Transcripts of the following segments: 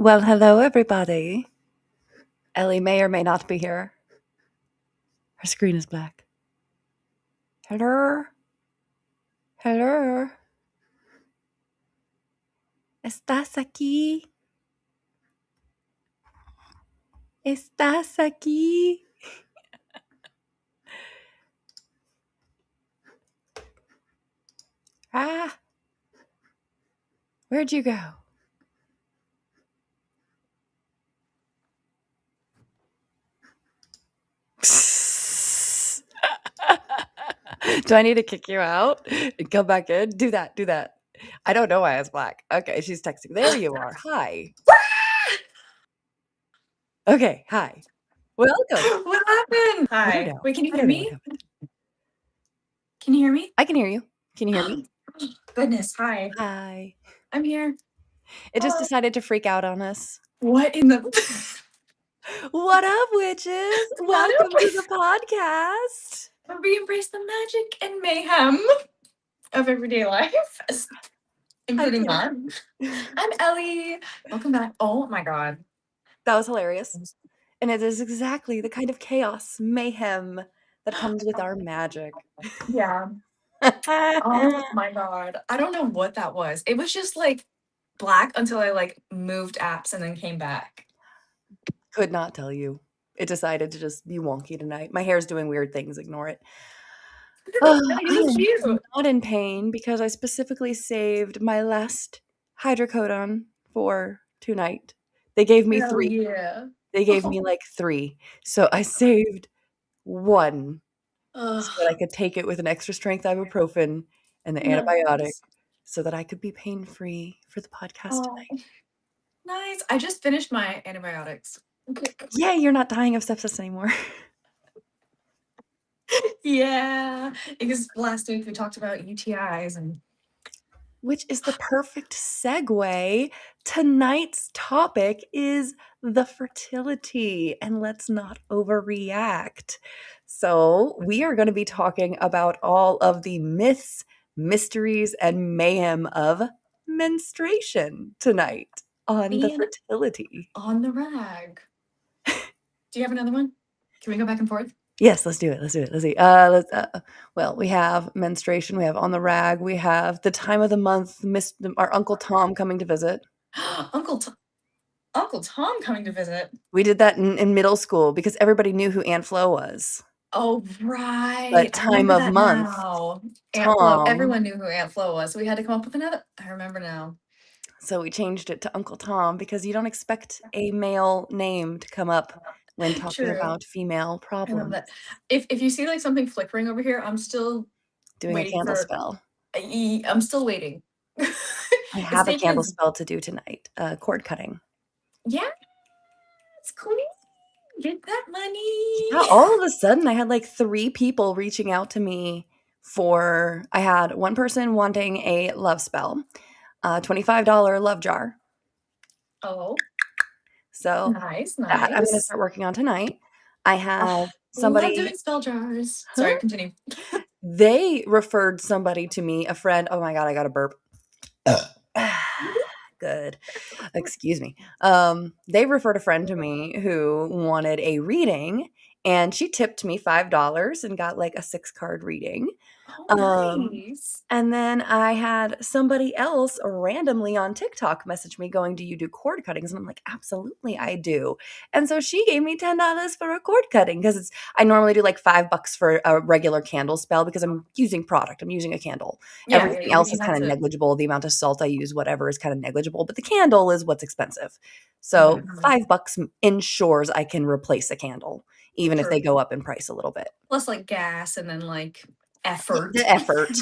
Well, hello, everybody. Ellie may or may not be here. Her screen is black. Hello? Hello? ¿Estás aquí? ¿Estás aquí? Ah, where'd you go? Do I need to kick you out and come back in? Do that. I don't know why it's black. Okay, she's texting. There you are. Hi. Okay, hi. Welcome. What happened? I don't Hi. know. Wait, can you I hear don't know what me? happened. Can you hear me? I can hear you. Can you hear me? Goodness, hi. Hi. I'm here. It just Hello. decided to freak out on us. What in the What up, witches? What Welcome up? to the podcast. We embrace the magic and mayhem of everyday life, including that. I'm Ellie. Welcome back. Oh my god. That was hilarious. And it is exactly the kind of chaos, mayhem that comes with our magic. Yeah. Oh my god. I don't know what that was. It was just like black until I like moved apps and then came back. Could not tell you. It decided to just be wonky tonight. My hair's doing weird things. Ignore it. No, I you look am cute. not in pain because I specifically saved my last hydrocodone for tonight. They gave me Oh 3. yeah. They gave me like 3. So I saved 1 so that I Ugh. could take it with an extra strength ibuprofen and the antibiotic Nice. so that I could be pain-free for the podcast Oh. tonight. Nice. I just finished my antibiotics. Okay. Yay, you're not dying of sepsis anymore. Yeah, because last week we talked about UTIs and Which is the perfect segue. Tonight's topic is the fertility, and let's not overreact. So, we are going to be talking about all of the myths, mysteries, and mayhem of menstruation tonight on the being fertility. on the rag. Do you have another one? Can we go back and forth? Yes, let's do it. Let's see. Well, we have menstruation, we have on the rag, we have the time of the month, our Uncle Tom coming to visit. Uncle Tom, Uncle Tom coming to visit. We did that in middle school because everybody knew who Aunt Flo was. Oh right, But I time remember of that month, now. Aunt Flo. Tom. Everyone knew who Aunt Flo was, so we had to come up with another. I remember now. So we changed it to Uncle Tom because you don't expect a male name to come up when talking True. about female I love problems. that. If you see like something flickering over here, I'm still Doing a waiting candle for. spell. I'm still waiting. I It's have a taking candle its. spell to do tonight, cord cutting. Yeah, it's queen. Get that Yeah, money. all of a sudden, I had, like, 3 people reaching out to me I had one person wanting a love spell, a $25 love jar. Oh, So, nice, that I'm gonna nice. start working on tonight. I Oh, have love somebody doing spell jars. Huh? Sorry, continue. They referred somebody to me, a friend oh my god, I got a burp. Good. Excuse me. They referred a friend to me who wanted a reading, and she tipped me $5 and got, like, a 6-card reading. Oh, Um, nice. and then I had somebody else randomly on TikTok message me going, "Do you do cord cuttings?" And I'm like, "Absolutely, I do." And so she gave me $10 for a cord cutting because I normally do like $5 for a regular candle spell because I'm using product. I'm using a candle. Yeah, Everything else you is have kind of to. negligible. The amount of salt I use, whatever, is kind of negligible, but the candle is what's expensive. So Mhm. $5 ensures I can replace a candle, even if they True. go up in price a little bit. Plus, like gas and then like effort. The effort.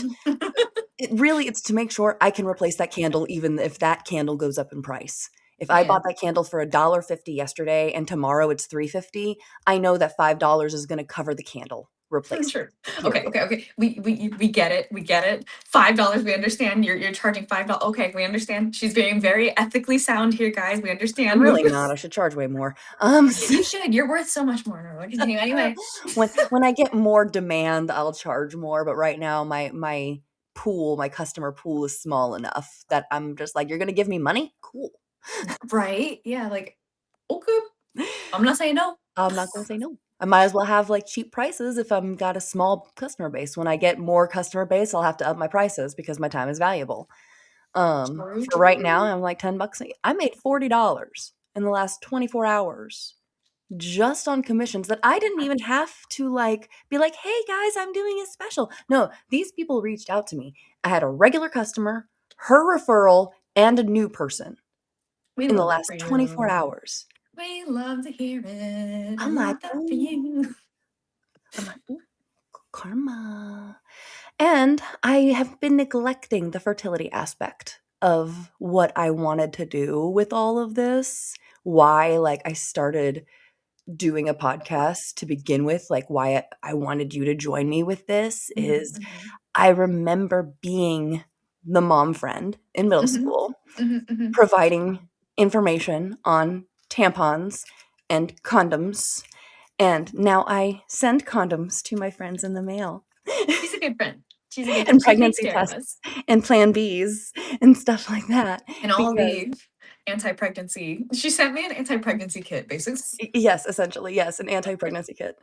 It's to make sure I can replace that candle even if that candle goes up in price. If I Yeah, bought that candle for $1.50 yesterday and tomorrow it's $3.50, I know that $5 is gonna cover the candle replacement, sure. Okay, period. okay, okay. We get it. We get it. $5. We understand. You're charging $5. Okay, we understand. She's being very ethically sound here, guys. We I'm understand. really not, I should charge way more. You should. You're worth so much more. No, continue anyway. When I get more demand, I'll charge more, but right now my customer pool is small enough that I'm just like, "You're gonna give me money? Cool." Right? Yeah, like, okay. I'm not saying no. I'm not gonna say no. I might as well have, like, cheap prices if I'm got a small customer base. When I get more customer base, I'll have to up my prices because my time is valuable. True, For right now, true. I'm like $10 I made $40 in the last 24 hours just on commissions that I didn't even have to, like, be like, "Hey, guys, I'm doing a special." No, these people reached out to me. I had a regular customer, her referral, and a new person We in the love that for last 24 you. hours. We love to hear it. I I'm like, love that for "Ooh." you. I'm like, "Ooh, karma." And I have been neglecting the fertility aspect of what I wanted to do with all of this. Why, like, I started doing a podcast to begin with, like, why I wanted you to join me with this Mhm, is mhm. I remember being the mom friend in middle Mhm. school, Mhm, mhm. providing information on tampons and condoms, and now I send condoms to my friends in the mail. She's a good friend. She's a good And friend. She takes pregnancy care of tests us. and Plan Bs and stuff like that And all because the anti-pregnancy. She sent me an anti-pregnancy kit, basically. yes, essentially, yes, an anti-pregnancy kit.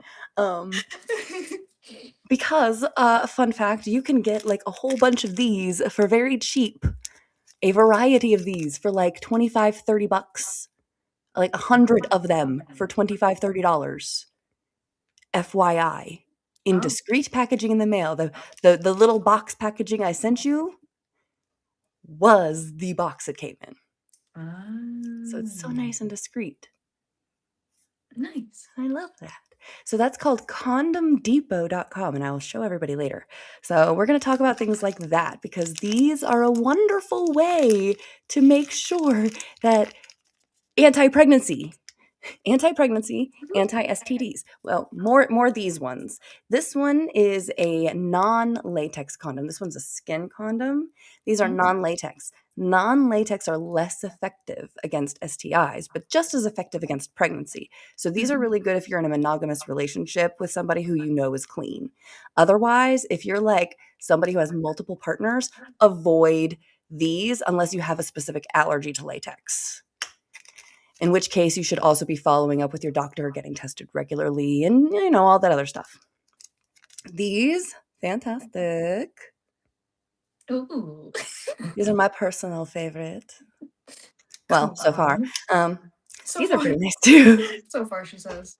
Because, fun fact, you can get, like, a whole bunch of these for very cheap. A variety of these for, like, 25, $30. Like, 100 of them for 25, $30. FYI. In Oh. discreet packaging in the mail. The little box packaging I sent you was the box it came in. So it's so Ah. nice and discreet. Nice. I love that. So that's called condomdepot.com, and I will show everybody later. So we're going to talk about things like that because these are a wonderful way to make sure that anti-pregnancy anti-pregnancy, anti-STDs. Well, more these ones. This one is a non-latex condom. This one's a skin condom. These are Okay. non-latex. Non-latex are less effective against STIs, but just as effective against pregnancy. So these are Mhm. really good if you're in a monogamous relationship with somebody who you know is clean. Otherwise, if you're like somebody who has multiple partners, avoid these unless you have a specific allergy to latex, in which case you should also be following up with your doctor, getting tested regularly, and all that other stuff. These fantastic. Ooh. These are my personal favorite. Well, Come so far. on. Um, So these are far. pretty nice too. So far, she says.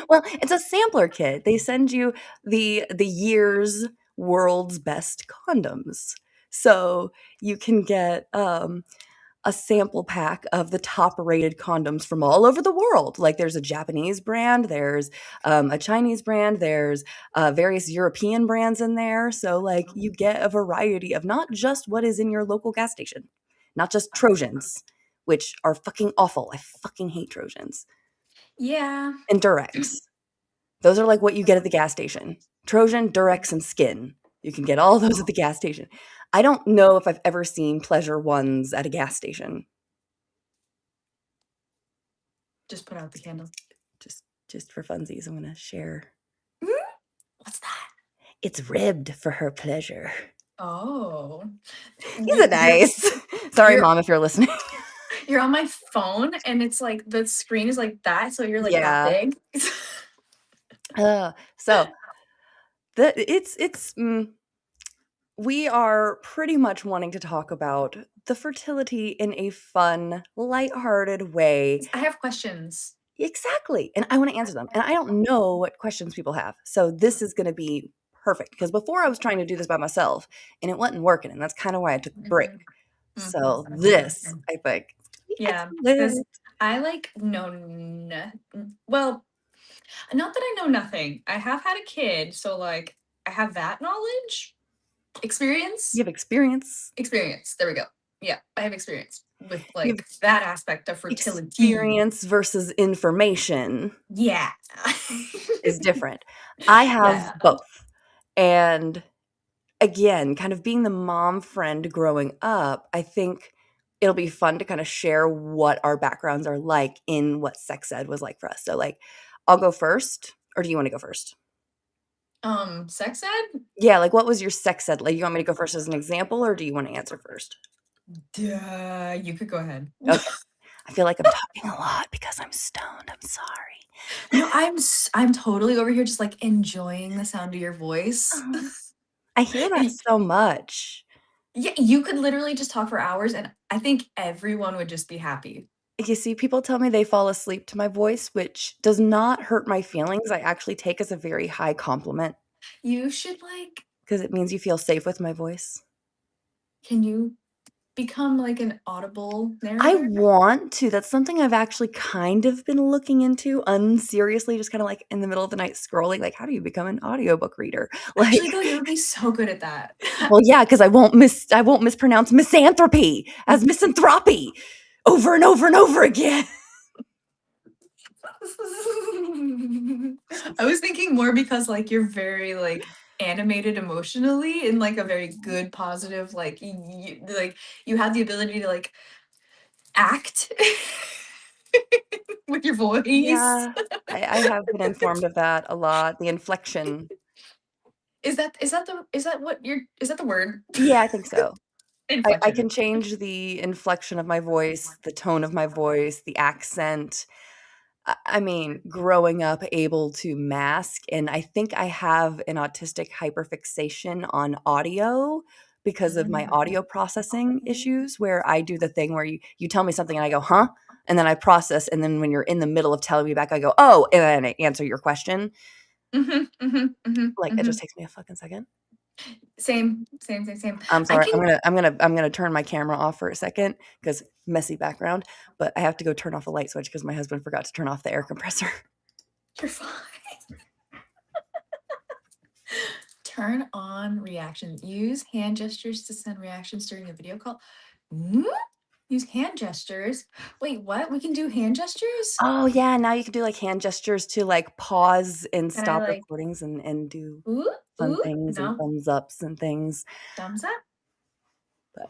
Well, it's a sampler kit. They send you the year's world's best condoms. So you can get a sample pack of the top rated condoms from all over the world. Like there's a Japanese brand, there's a Chinese brand, there's various European brands in there. So like you get a variety of not just what is in your local gas station, not just Trojans, which are fucking awful. I fucking hate Trojans. Yeah. And Durex. Those are like what you get at the gas station. Trojan, Durex, and Skin. You can get all those at the gas station. I don't know if I've ever seen Pleasure ones at a gas station. Just put out the candle. Just for funsies, I'm gonna share. Mm, what's that? It's ribbed for her pleasure. Oh. These are You're nice. Sorry, you're mom, if you're listening. you're on my phone and it's like the screen is like that, so you're like that Yeah. big. So it's we are pretty much wanting to talk about the fertility in a fun, lighthearted way. I have questions. Exactly. And I want to answer them. And I don't know what questions people have. So this is going to be perfect because before I was trying to do this by myself and it wasn't working. And that's kind of why I took the break. Mhm, mhm, So this, mhm. I think, is gonna be Yeah, because excellent. I like know well, not that I know nothing. I have had a kid, so like I have that knowledge, You experience, have experience. experience. There we go. Yeah, I have experience with You have like that aspect of fertility. experience versus information Yeah. is different. I have Yeah. both. And again, kind of being the mom friend growing up, I think it'll be fun to kind of share what our backgrounds are like in what sex ed was like for us. So, like, I'll go first, or do you want to go first? Sex ed? Yeah, like, what was your sex ed like? You want me to go first as an example, or do you want to answer first? Duh, you could go ahead. Okay. I feel like I'm talking a lot because I'm stoned. I'm sorry. No, I'm totally over here just, like, enjoying the sound of your voice. Oh, I hear that Y so much. Yeah, you could literally just talk for hours, and I think everyone would just be happy. You see, people tell me they fall asleep to my voice, which does not hurt my feelings. I actually take as a very high compliment You should, like because it means you feel safe with my voice. can you become, like, an audible I narrator? want to. That's something I've actually kind of been looking into unseriously, just kinda, like, in the middle of the night scrolling, like, how do you become an audiobook reader? Like, Actually, though, you would be so good at that. well, yeah, because I won't mispronounce misanthropy as misanthropy over and over and over again. I was thinking more because, like, you're very, like, animated emotionally in, like, a very good, positive, like, you have the ability to, like, act with your voice. Yeah, I have been informed of that a lot, the inflection. Is that the word? Yeah, I think so. I Inflection. can change the inflection of my voice, the tone of my voice, the accent. I mean, growing up able to mask, and I think I have an autistic hyperfixation on audio because of my audio processing issues, where I do the thing where you tell me something and I go, "Huh?" And then I process, and then when you're in the middle of telling me back, I go, "Oh," and then I answer your question. Mhm, mhm, mhm, Like, it just mhm. takes me a fucking second. Same, same, same, same. I'm I sorry. can I'm gonna turn my camera off for a second because messy background, but I have to go turn off a light switch because my husband forgot to turn off the air compressor. You're fine. Turn on reactions. Use hand gestures to send reactions during a video call. Hmm? Use hand gestures. Wait, what? We can do hand gestures? Oh, yeah, now you can do, like, hand gestures to, like, pause and Can I stop like recordings and do ooh, fun ooh, things and no, thumbs ups and things, thumbs up? but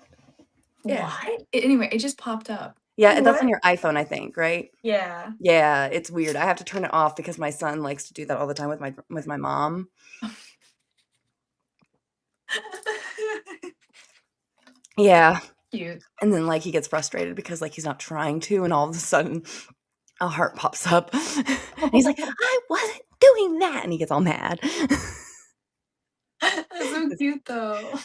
yeah. What? Anyway, it just popped up. Yeah, that's on What? your iPhone, I think, right? Yeah. Yeah, it's weird. I have to turn it off because my son likes to do that all the time with my mom. Yeah, Cute. and then, like, he gets frustrated because, like, he's not trying to, and all of a sudden, a heart pops up, and he's like, "I wasn't doing that," and he gets all mad. That's so cute though.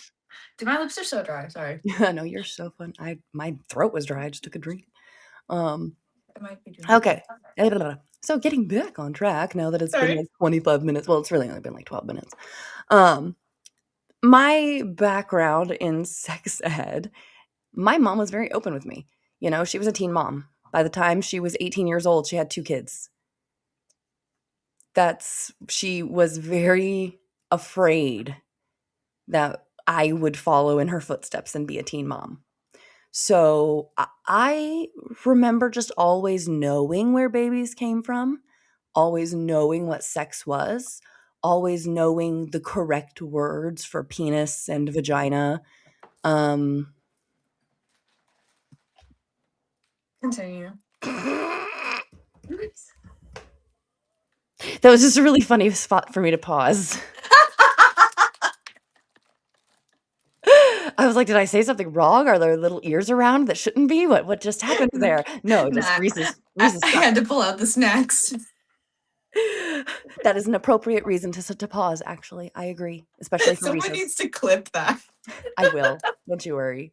Dude, my lips are so dry. Sorry. Yeah, no, you're so fun. I my throat was dry, I just took a drink. Um, I might be doing that too. okay. So getting back on track now that it's been, Sorry. like, 25 minutes, well, it's really only been, like, 12 minutes. Um, my background in sex ed, my mom was very open with me. You know, she was a teen mom. By the time she was 18 years old, she had 2 kids. She was very afraid that I would follow in her footsteps and be a teen mom. So, I remember just always knowing where babies came from, always knowing what sex was, always knowing the correct words for penis and vagina. Um, Continue. that was just a really funny spot for me to pause. I was like, "Did I say something wrong? Are there little ears around that shouldn't be? What just happened there?" No, just Nah, Reese's I stuck. had to pull out the snacks. That is an appropriate reason to pause, actually. I agree, especially for Someone Reese's. needs to clip that. I will, don't you worry.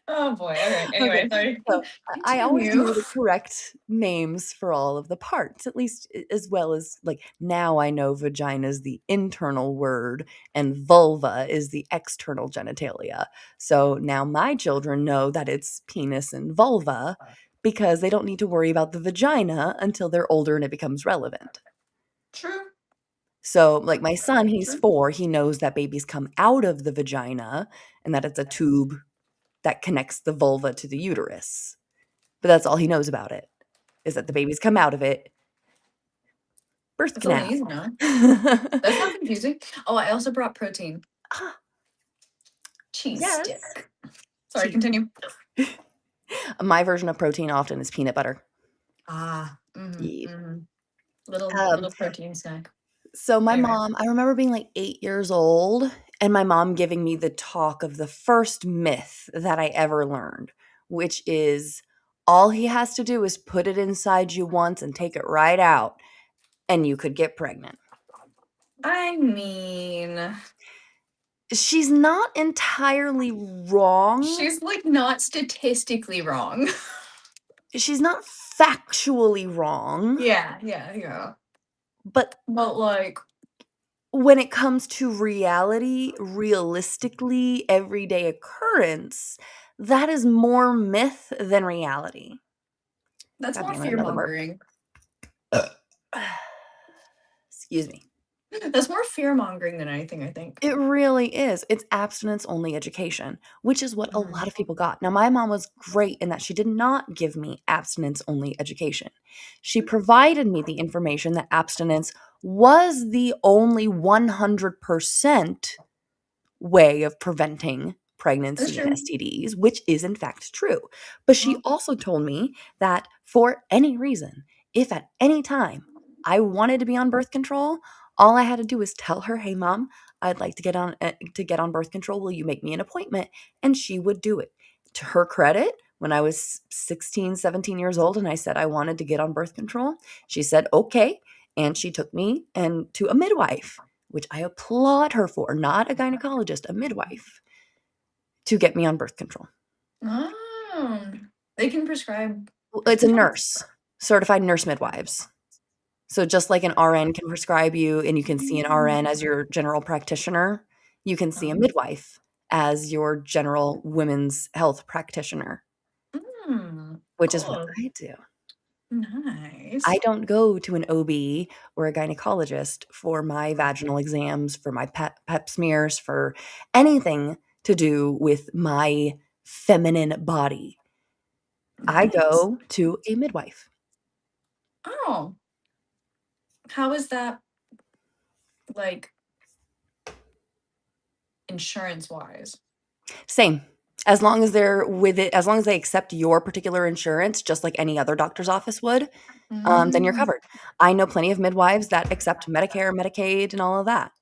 Oh boy. All right. Okay, Anyway, sorry. so I always Continue. knew the correct names for all of the parts, at least as well as, like, now I know vagina is the internal word and vulva is the external genitalia. So now my children know that it's penis and vulva because they don't need to worry about the vagina until they're older and it becomes relevant. True. So, like, my son, Very he's true. 4, he knows that babies come out of the vagina and that it's a tube that connects the vulva to the uterus. But that's all he knows about it, is that the babies come out of it, birth That's all he canal. needs to know. That's not confusing. Oh, I also brought protein. Ah, Cheese yes. stick. Sorry, Cheese. continue. My version of protein often is peanut butter. Ah, mm-hmm, Ye mm-hmm. Little um, little protein snack. so my Anyway. mom, I remember being, like, 8 years old, and my mom giving me the talk of the first myth that I ever learned, which is all he has to do is put it inside you once and take it right out, and you could get pregnant. I mean, She's not entirely wrong. she's like not statistically wrong. She's not factually wrong, Yeah, yeah, yeah. but But like, when it comes to reality, realistically, everyday occurrence, that is more myth than reality. that's God more damn it, fear another burp. mongering. Excuse me. That's more fear mongering than anything, I think. It really is. It's abstinence only education, which is what a lot of Mhm. people got. Now, my mom was great in that she did not give me abstinence only education. She provided me the information that abstinence was the only 100% way of preventing That's pregnancy and true. STDs, which is in fact true. But she Well, also told me that for any reason, if at any time I wanted to be on birth control, all I had to do was tell her, "Hey mom, I'd like to get on birth control. Will you make me an appointment?" And she would do it. To her credit, when I was 16, 17 years old and I said I wanted to get on birth control, she said, "Okay." And she took me and to a midwife, which I applaud her for, not a gynecologist, a midwife, to get me on birth control. oh, they can prescribe Well, birth it's a control? nurse, certified nurse midwives. So just like an RN can prescribe you and you can see an RN as your general practitioner, you can see a Um, midwife as your general women's health practitioner, which is what cool. I do. I Nice. don't go to an OB or a gynecologist for my vaginal exams, for my pap smears, for anything to do with my feminine body. I Nice. go to a midwife. Oh, how is that like insurance wise? Same. As long as they're with it, as long as they accept your particular insurance, just like any other doctor's office would, then you're Mm. covered. I know plenty of midwives that accept Medicare, Medicaid, and all of that.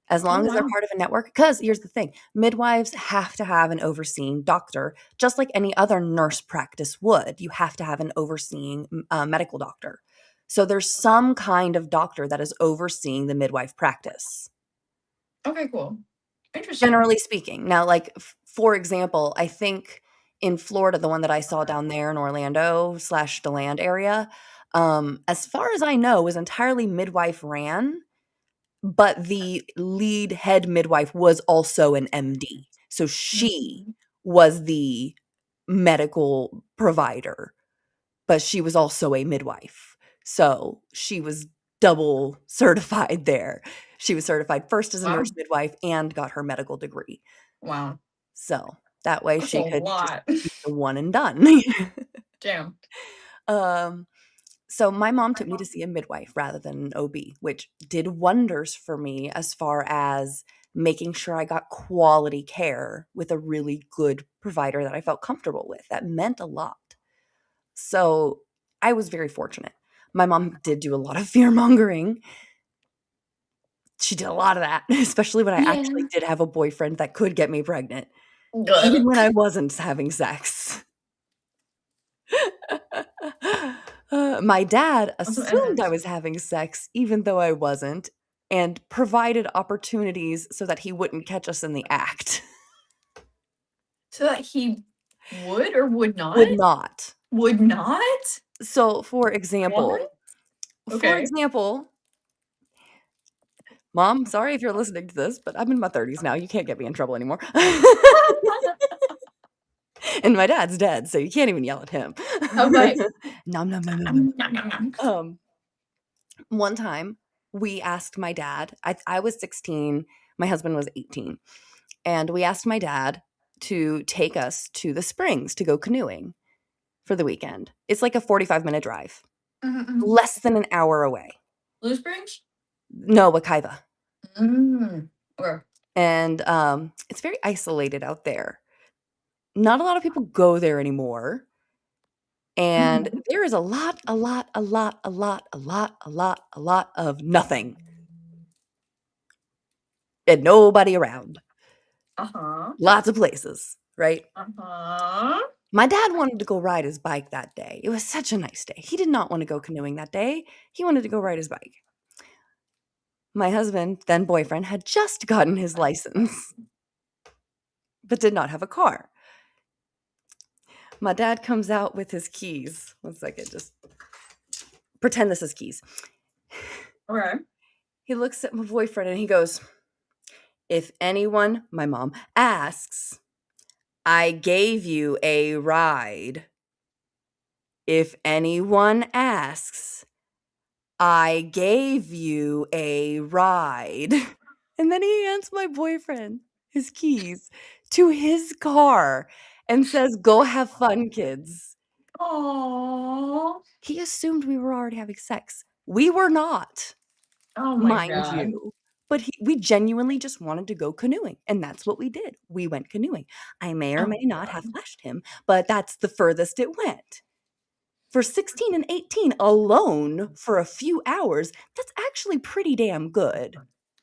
As Oh long as they're wow. part of a network, because here's the thing, midwives have to have an overseeing doctor, just like any other nurse practice would. You have to have an overseeing medical doctor. So there's some kind of doctor that is overseeing the midwife practice, Okay, cool. Interesting. generally speaking. Now, like, for example, I think in Florida, the one that I saw down there in Orlando slash DeLand area, as far as I know, was entirely midwife ran, but the lead head midwife was also an MD. So she Mhm. was the medical provider, but she was also a midwife. So she was double certified there. She was certified first as a nurse Wow. midwife and got her medical degree. Wow. So that way That's a she could just lot. be the one and done. Damn. um, So my mom took me to see a midwife rather than an OB, which did wonders for me as far as making sure I got quality care with a really good provider that I felt comfortable with. That meant a lot. So I was very fortunate. My mom did do a lot of fear mongering. She did a lot of that, especially when I actually Yeah. did have a boyfriend that could get me pregnant, even Good. when I wasn't having sex. My dad Also assumed I evidence. was having sex, even though I wasn't, and provided opportunities so that he wouldn't catch us in the act. So that he would or would not? Would not. Would not? So, What? for Okay. example, Mom, sorry if you're listening to this, but I'm in my 30s now. You can't get me in trouble anymore. And my dad's dead, so you can't even yell at him. How about Nom nom nom nom nom. nom, nom, nom, nom. Um, One time we asked my dad, I was 16, my husband was 18, and we asked my dad to take us to the springs to go canoeing for the weekend. It's like a 45-minute drive, Mhm, mhm. less than an hour away. Blue Springs? No, Wekiva. Mm. Okay. And it's very isolated out there. Not a lot of people go there anymore. And Mhm. there is a lot of nothing. and nobody around. Uh-huh. Lots of places, right? Uh-huh. My dad wanted to go ride his bike that day. It was such a nice day. He did not want to go canoeing that day. He wanted to go ride his bike. My husband, then boyfriend, had just gotten his license, but did not have a car. My dad comes out with his keys. One second, just pretend this is keys. Okay. He looks at my boyfriend and he goes, "If anyone, my mom, asks, I gave you a ride. If anyone asks, I gave you a ride." And then he hands my boyfriend his keys to his car and says, "Go have fun, kids." Oh. He assumed we were already having sex. We were not, Oh my mind God. you. But we genuinely just wanted to go canoeing, and that's what we did. We went canoeing. I may or Oh may my not have God. flashed him, but that's the furthest it went. For 16 and 18 alone for a few hours, that's actually pretty damn good.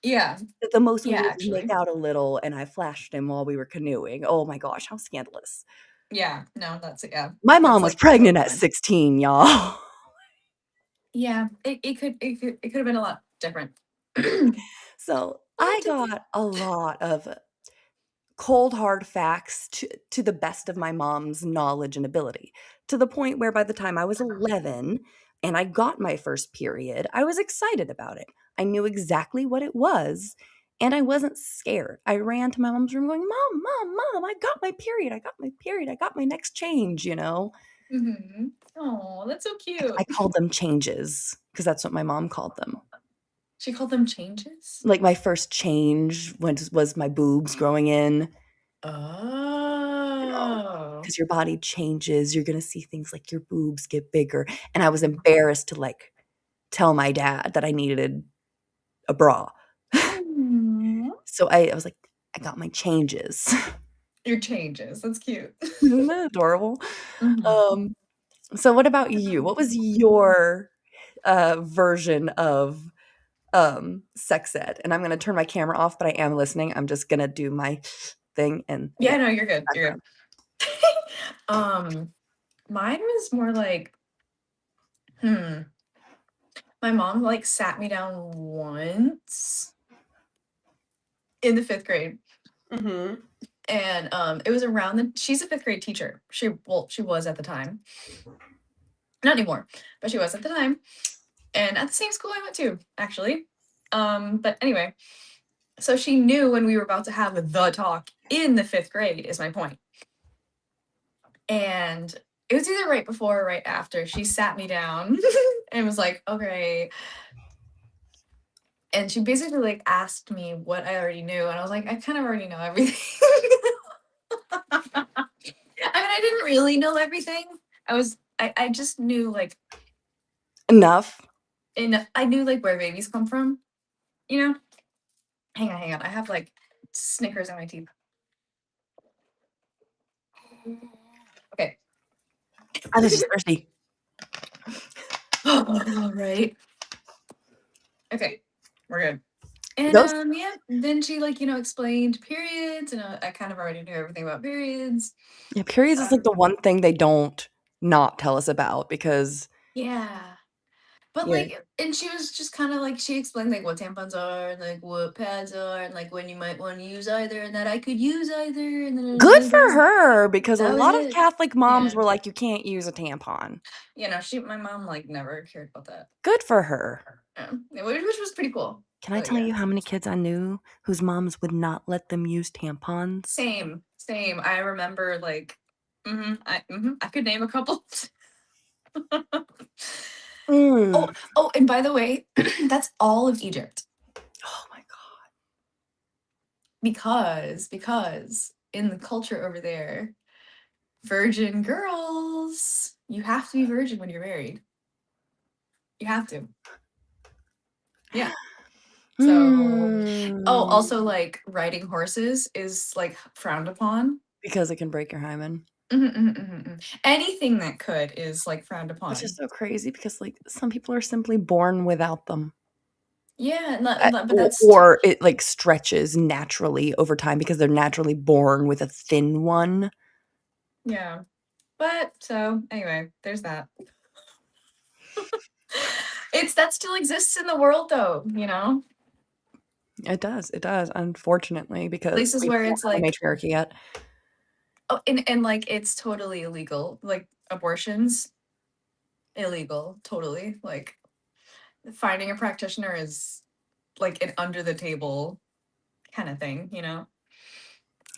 Yeah. The most we Yeah, did was make actually. out a little, and I flashed him while we were canoeing. Oh my gosh, how scandalous. Yeah. No, yeah. My mom That's was like totally pregnant at fine. 16, y'all. Yeah. It could have been a lot different. A So lot I different. got a lot of cold hard facts to the best of my mom's knowledge and ability, to the point where by the time I was 11 and I got my first period, I was excited about it. I knew exactly what it was, and I wasn't scared. I ran to my mom's room going, "Mom, mom, mom, I got my period. I got my period. I got my next change," you know? Mm-hmm. Oh, that's so I cute. called them changes because that's what my mom called them. She called them changes? Like, my first change was my boobs growing in. You know, Oh. because your body changes, you're gonna see things like your boobs get bigger, and I was embarrassed to, like, tell my dad that I needed a bra. Mm. So I was like, "I got my changes." Your changes. That's cute. Isn't that adorable? Mhm. Um, so what about you? What was your, version of, sex ed? And I'm gonna turn my camera off, but I am listening. I'm just gonna do my thing and Yeah, no, you're good. You're background. good. Um, Mine was more like, hmm. My mom like sat me down once in the fifth grade. Mhm. And it was around the she's a fifth grade teacher. She was at the time. Not anymore, but she was at the time. And at the same school I went to, actually. But anyway, so she knew when we were about to have the talk in the fifth grade, is my point. And it was either right before or right after. She sat me down and was like, okay. And she basically like asked me what I already knew. And I was like, I kind of already know everything. I didn't really know everything. I just knew like Enough. I knew like where babies come from, you know? Hang on. I have like Snickers in my teeth. Okay. I was just thirsty. All right. Okay. We're good. And Those yeah, then she like, explained periods, and I kind of already knew everything about periods. Yeah, periods is, like, the Um, one thing they don't not tell us about because yeah. But yeah. like, and she was just kind of like, she explained like what tampons are and like what pads are and like when you might want to use either and that I could use either, and Good then for her because a that was lot of it. Catholic moms Yeah. were like, "You can't use a tampon." My mom like never cared about that. Good for her. Yeah, which was pretty cool. Can I But tell yeah. you how many kids I knew whose moms would not let them use tampons? Same. I remember like, I could name a couple. Oh, Mm. and by the way, that's all of Egypt Oh my god. because in the culture over there, virgin girls, you have to be virgin when you're married. You have to. Yeah. So, oh, also Mm. like riding horses is like frowned upon. Because it can break your hymen. Anything that could is like frowned Which is upon. so crazy because, like, some people are simply born without them. Yeah, but Or that's or it, like, stretches naturally over time because they're naturally born with a thin one. yeah. But so anyway, there's that. It's that still exists in the world though, you know? It does, unfortunately, because Places we where don't it's have a like, matriarchy yet. oh, and like it's totally illegal. Like abortions, illegal, totally. Like finding a practitioner is like an under the table kind of thing, you know?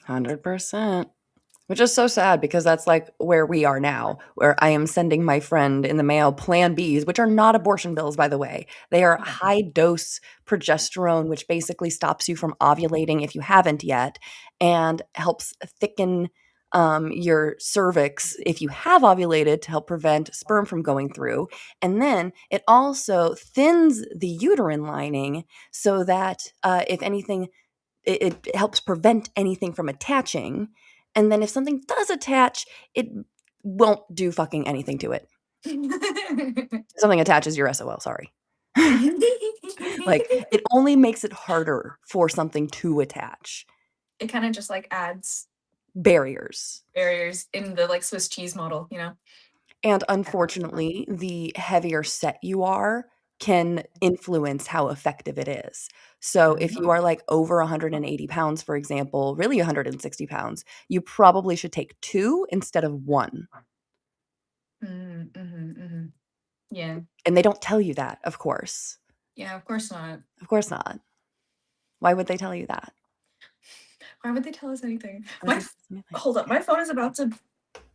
100%. Which is so sad because that's, like, where we are now, where I am sending my friend in the mail Plan Bs, which are not abortion pills, by the way. They are Okay. high dose progesterone, which basically stops you from ovulating if you haven't yet, and helps thicken, your cervix if you have ovulated to help prevent sperm from going through, and then it also thins the uterine lining so that, if anything it helps prevent anything from attaching, and then if something does attach, it won't do fucking anything to it. If something attaches, you're SOL, sorry. Like, it only makes it harder for something to attach. It kind of just like adds Barriers. barriers in the like Swiss cheese model, you know? And unfortunately, the heavier set you are can influence how effective it is. So if you are, like, over 180 pounds, for example, really 160 pounds, you probably should take 2 instead of 1. Mm, mhm, mhm. Yeah. And they don't tell you that, of course. Yeah, of course not. Of course not. Why would they tell you that? Why would they tell us anything? Why would they tell us anything? Hold up, my phone is about to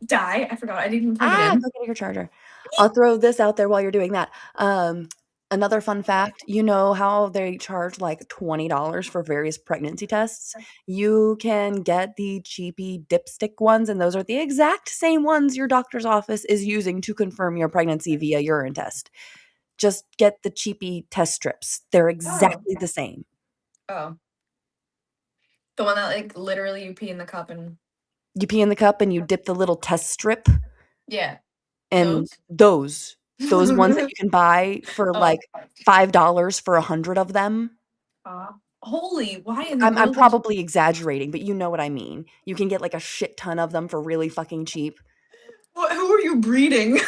die. I forgot I didn't even plug it Ah, in. go get your charger. I'll throw this out there while you're doing that. Another fun fact, you know how they charge, like, $20 for various pregnancy tests? You can get the cheapy dipstick ones, and those are the exact same ones your doctor's office is using to confirm your pregnancy via urine test. Just get the cheapy test strips. They're Oh. exactly the same. Oh. The one that like literally you pee in the cup and You pee in the cup and you dip the little test strip, yeah. and Those? those ones that you can buy for, like, Oh. $5 for 100 of them. Holy, why in the I'm world would you probably exaggerating, but you know what I mean. You can get, like, a shit ton of them for really fucking cheap. who are you breeding?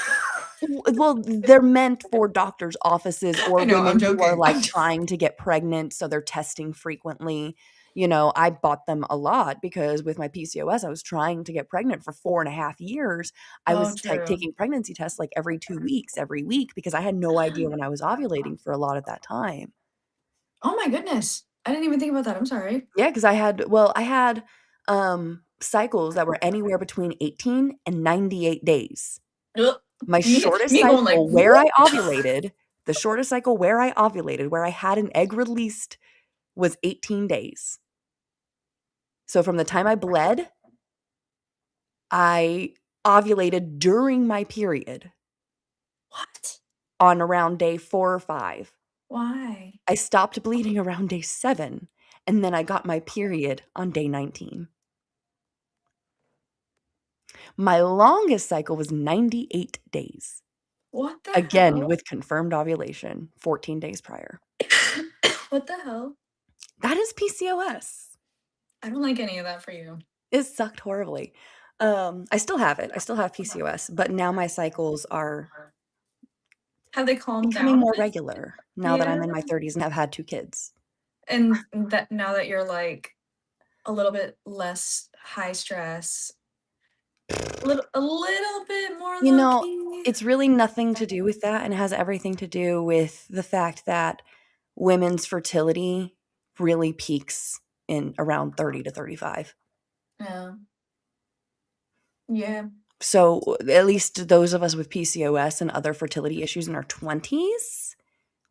Well, they're meant for doctors' offices or I know, I'm women who are, joking. like, trying to get pregnant, so they're testing frequently. You know, I bought them a lot because with my PCOS, I was trying to get pregnant for 4.5 years. I Oh, was true. taking pregnancy tests, like, every 2 weeks, every week, because I had no idea when I was ovulating for a lot of that time. Oh my goodness. I didn't even think about that. I'm sorry. Yeah, because I had, cycles that were anywhere between 18 and 98 days. Ugh. My Me shortest me going like, cycle where I "Whoop." ovulated the shortest cycle where I ovulated, where I had an egg released, was 18 days. So from the time I bled, I ovulated during my period What? on around day 4 or 5. Why? I stopped bleeding around day 7, and then I got my period on day 19. My longest cycle was 98 days. What the Again, hell? with confirmed ovulation 14 days prior. What the hell? That is PCOS. I don't like any of that for you. It sucked horribly. I still have it. I still have PCOS, but now my cycles are Have they calmed becoming down a more bit? regular now that I'm Yeah. in my 30s and have had 2 kids. And that now that you're like a little bit less high stress, a little bit more You low know, key. it's really nothing to do with that, and it has everything to do with the fact that women's fertility really peaks in around 30 to 35. Yeah. Yeah. So, at least those of us with PCOS and other fertility issues in our 20s,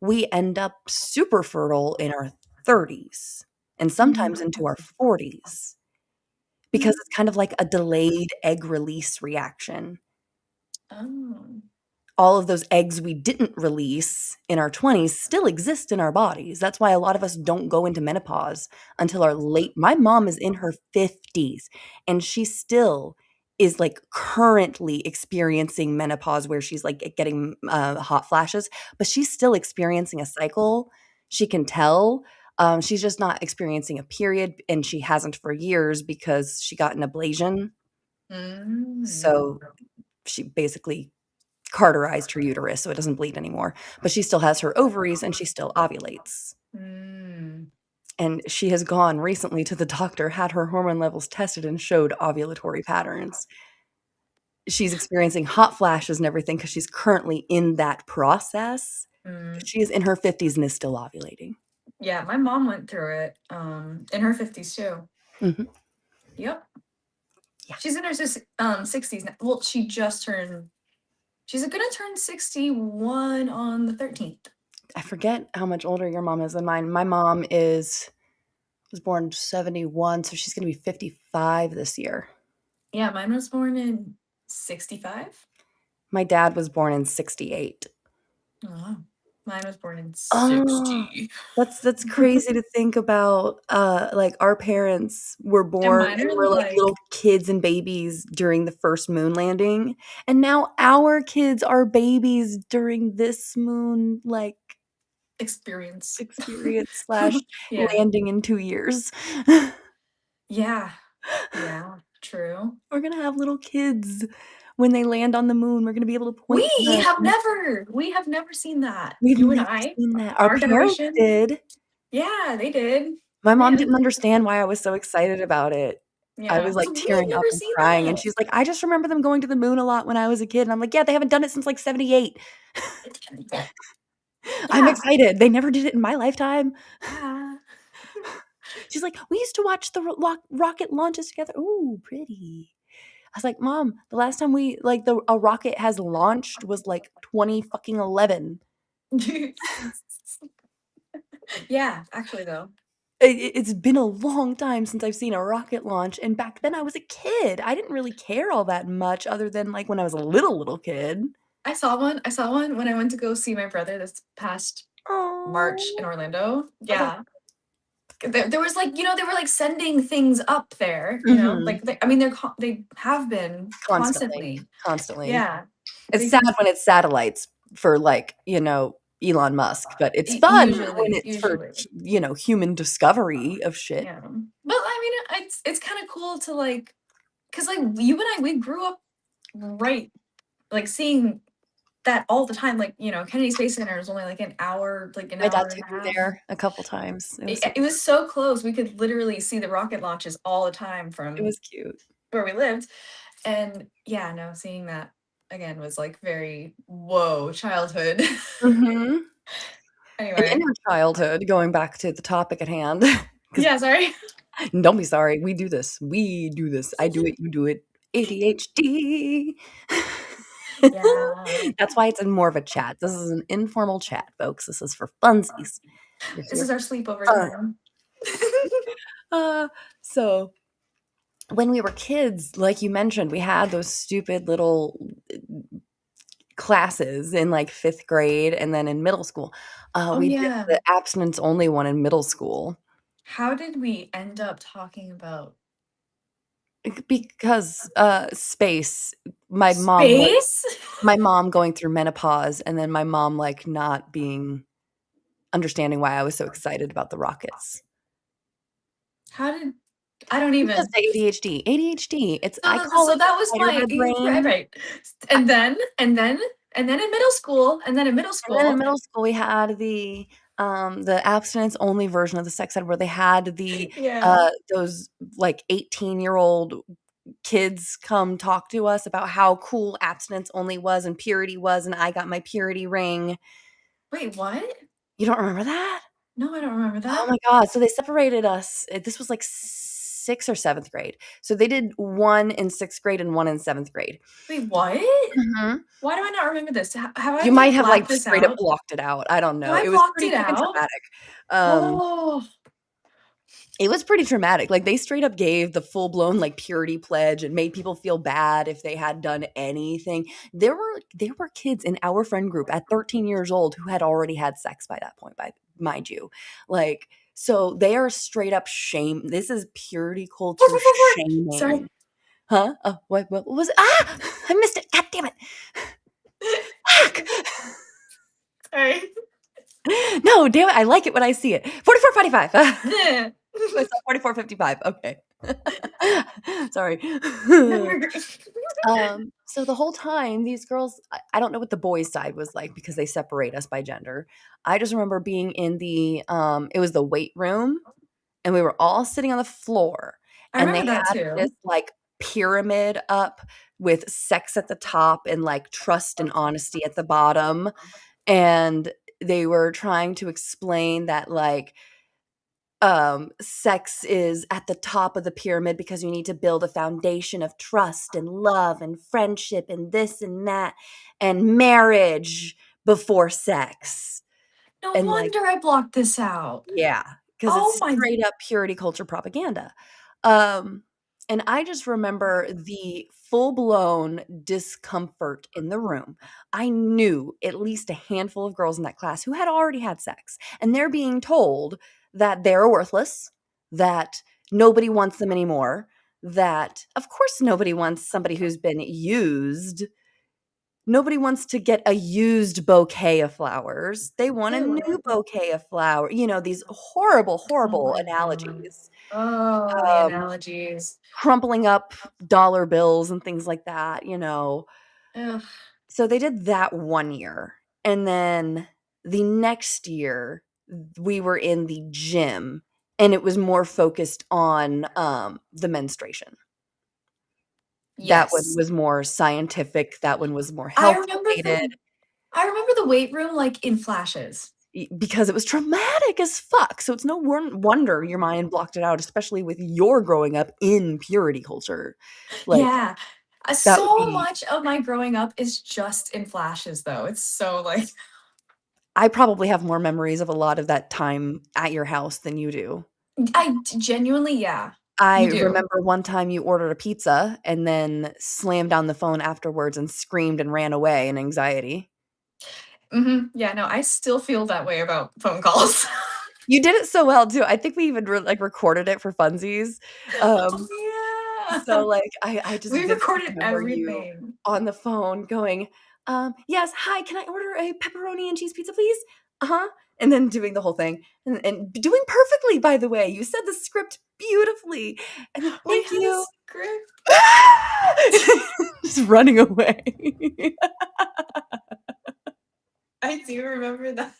we end up super fertile in our 30s and sometimes Mm. into our 40s because Mm. it's kind of like a delayed egg release reaction. Oh. All of those eggs we didn't release in our 20s still exist in our bodies. That's why a lot of us don't go into menopause until our late my mom is in her 50s and she still is, like, currently experiencing menopause where she's, like, getting, hot flashes, but she's still experiencing a cycle. She can tell. She's just not experiencing a period, and she hasn't for years because she got an ablation. Mm. So she basically cauterized her uterus so it doesn't bleed anymore. But she still has her ovaries and she still ovulates. Mm. And she has gone recently to the doctor, had her hormone levels tested, and showed ovulatory patterns. She's experiencing hot flashes and everything because she's currently in that process. Mm. She is in her 50s and is still ovulating. Yeah, my mom went through it in her 50s too. Mhm. Yep. Yeah. She's in her 60s now. Well, she's gonna turn 61 on the 13th. I forget how much older your mom is than mine. My mom was born 71, so she's gonna be 55 this year. Yeah, mine was born in 65. My dad was born in 68. Oh, mine was born in Oh, 60. that's crazy to think about, like, our parents were And born mine and are were, like, like little kids and babies during the first moon landing, and now our kids are babies during this moon, like, experience. experience slash Yeah. landing in 2 years. Yeah. Yeah. True. We're gonna have little kids when they land on the moon, we're gonna be able to point to them. We have never seen that. We've You and never I, seen that. Our our parents generation. did. Yeah, they did. My mom We didn't understand why I was so excited about it. I yeah, was, like, because we've tearing up never and seen crying, and that. she's like, "I just remember them going to the moon a lot when I was a kid," and I'm like, "Yeah, they haven't done it since, like, '78." I'm Yeah. excited. They never did it in my lifetime. Yeah. She's like, "We used to watch the rocket launches together." Ooh, pretty. I was like, "Mom, the last time we like, a rocket has launched was, like, 20 fucking 11." Yeah, actually though. It's been a long time since I've seen a rocket launch, and back then I was a kid. I didn't really care all that much other than, like, when I was a little kid. I saw one when I went to go see my brother this past March in Oh, Orlando. okay. Yeah. There was like, they were like sending things up there, Mhm. like I mean they have been Constantly, constantly. constantly. Yeah. It's They sad when it's satellites for, like, Elon Musk, but it's fun when it's for, usually. human discovery of shit. Yeah. But I mean, it's kind of cool to like, cause like you and I, we grew up right, like seeing that all the time. Like, Kennedy Space Center is only like an My dad hour and took a me half. there a couple times. It was It, super it was so close. We could literally see the rocket launches all the time it from was cute. where we lived. And yeah, no, seeing that again was like very whoa, childhood. Mhm. And in Anyway. our childhood, going back to the topic at hand, 'cause Yeah, sorry. don't be sorry, we do this. We do this. I do it, you do it. ADHD. Yeah. That's why it's in more of a chat. This is an informal chat, folks. This is for funsies. We're This here is our for sleepover fun. time. So when we were kids, like you mentioned, we had those stupid little classes in, like, 5th grade and then in middle school. Oh We did yeah. the abstinence only one in middle school How did we end up talking about because, space. space? My mom going through menopause and then my mom, like, not being understanding why I was so excited about the rockets. How did I don't It's just even. ADHD. ADHD. It's So, I call so it the that was spider my head right, brain. right. And then in middle school, and then in middle And then in school, middle school, we had the abstinence only version of the sex ed where they had yeah. those, like, 18-year-old kids come talk to us about how cool abstinence only was and purity was, and I got my purity ring. Wait, what? You don't remember that? No, I don't remember Oh that. my god, so they separated us this was, like, 6th or 7th grade. So they did 1 in 6th grade and 1 in 7th grade. Wait, what? Mhm. Why do I not remember this? Have I You might like have, blacked like, this straight up out? blocked it out, I don't Have know. I It was blocked pretty it fucking out? traumatic. Um Oh, It was pretty traumatic, like, they straight up gave the full-blown, like, purity pledge and made people feel bad if they had done anything. There were kids in our friend group at 13 years old who had already had sex by that point, by mind you. Like, so they are straight up this is purity culture sorry. shaming. Huh? Oh, what was it? Ah! I missed it, god damn it. Fuck. Sorry. No, Oh, damn it, I like it when I see it. 44:45. Yeah. I saw 44:55, okay. Sorry. No, you're great. So the whole time, these girls I don't know what the boys' side was like because they separate us by gender. I just remember being in it was the weight room, and we were all sitting on the floor, I and they remember that had this, too. like, pyramid up with sex at the top and, like, trust and honesty at the bottom, and they were trying to explain that, like, sex is at the top of the pyramid because you need to build a foundation of trust and love and friendship and this and that and marriage before sex. No And, like, wonder I blocked this out. yeah, because Oh it's my straight up purity culture propaganda. Um, and I just remember the full-blown discomfort in the room. I knew at least a handful of girls in that class who had already had sex, and they're being told that they're worthless, that nobody wants them anymore, that of course nobody wants somebody who's been used. Nobody wants to get a used bouquet of flowers. They want a new Ew. bouquet of flower these horrible, Oh horrible my god. analogies. Oh, the Um, analogies. crumpling up dollar bills and things like that. Ugh. So they did that 1 year, and then the next year, we were in the gym, and it was more focused on, the menstruation. That one Yes. was more scientific, that one was more I health remember related. I remember the weight room like in flashes. Because it was traumatic as fuck, so it's no wonder your mind blocked it out, especially with your growing up in purity culture. Like, Yeah. that would So be much of my growing up is just in flashes though. It's so like I probably have more memories of a lot of that time at your house than you do. genuinely, yeah. I You do. remember one time you ordered a pizza and then slammed down the phone afterwards and screamed and ran away in anxiety. Mhm. Yeah, no, I still feel that way about phone calls. You did it so well too, I think we even recorded it for funsies. Um Oh, So, yeah. like, I just We vividly recorded remember you everything. on the phone going, "Yes, hi, can I order a pepperoni and cheese pizza, please?" "Uh-huh," and then doing the whole thing, and doing perfectly, by the way, you said the script beautifully, and then, We "Thank had a you." script. Just running away. I do remember that.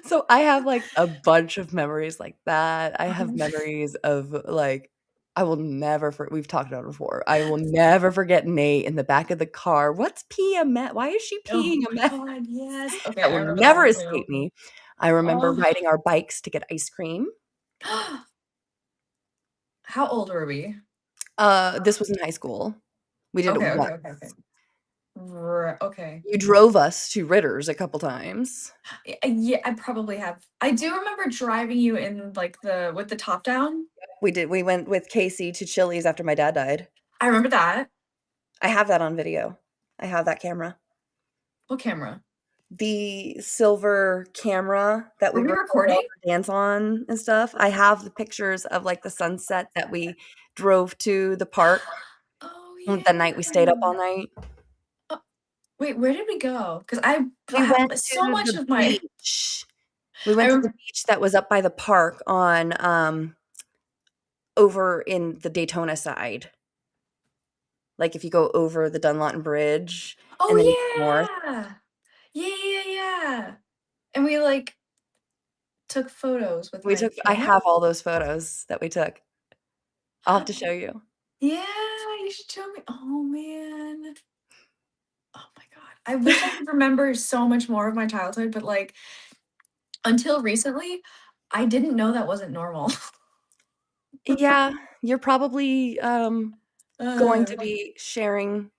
So, I have, like, a bunch of memories like that. I have memories of, like I will never we've talked about it before. I will never forget Nate in the back of the car. "What's pee a mess? Why is she Oh peeing a my mess?" god, yes. Okay, That I will remember that never one escape too. me. I remember Oh. riding our bikes to get ice cream. How old were we? This was in high school. We did it Okay, once. okay, okay, okay. Okay. You drove us to Ritter's a couple times. Yeah, I probably have. I do remember driving you in like the with the top down. We went with Casey to Chili's after my dad died. I remember that. I have that on video. I have that camera. What camera? The silver camera that Were we we recorded all recording? the dance on and stuff. I have the pictures of, like, the sunset that we drove to the park, Oh the night we stayed up all yeah. night. Uh, wait, where did we go? Because We have went so to much the of my. beach. We I went to the remember. beach that was up by the park over in the Daytona side. Like, if you go over the Dunlawton Bridge and then you go north. Oh yeah, yeah, yeah, yeah. And we like took photos with my I camera. have all those photos that we took. I'll have to show you. Yeah, you should show me. Oh man. Oh my god. I wish I could remember so much more of my childhood, but like until recently, I didn't know that wasn't normal. Yeah, you're probably, going Uh, to be sharing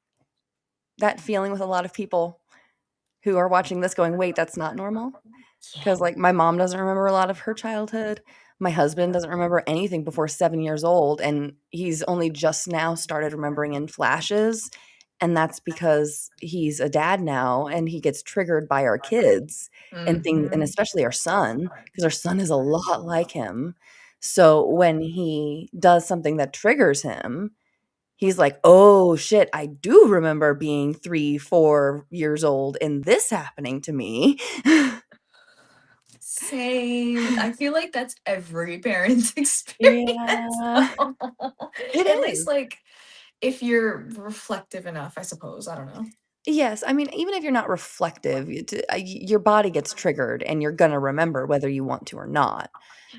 that feeling with a lot of people who are watching this going, "Wait, that's not normal?" yeah. 'Cause, like, my mom doesn't remember a lot of her childhood. My husband doesn't remember anything before 7 years old, and he's only just now started remembering in flashes, and that's because he's a dad now, and he gets triggered by our kids and things and Mhm. especially our son, because our son is a lot like him. So, when he does something that triggers him, He's like, "Oh, shit, I do remember being 3, 4 years old and this happening to me." Same. I feel like that's every parent's experience. Yeah, it At least is. like if you're reflective enough, I suppose. I don't know. Yes, I mean, even if you're not reflective, your body gets triggered and you're gonna remember whether you want to or not.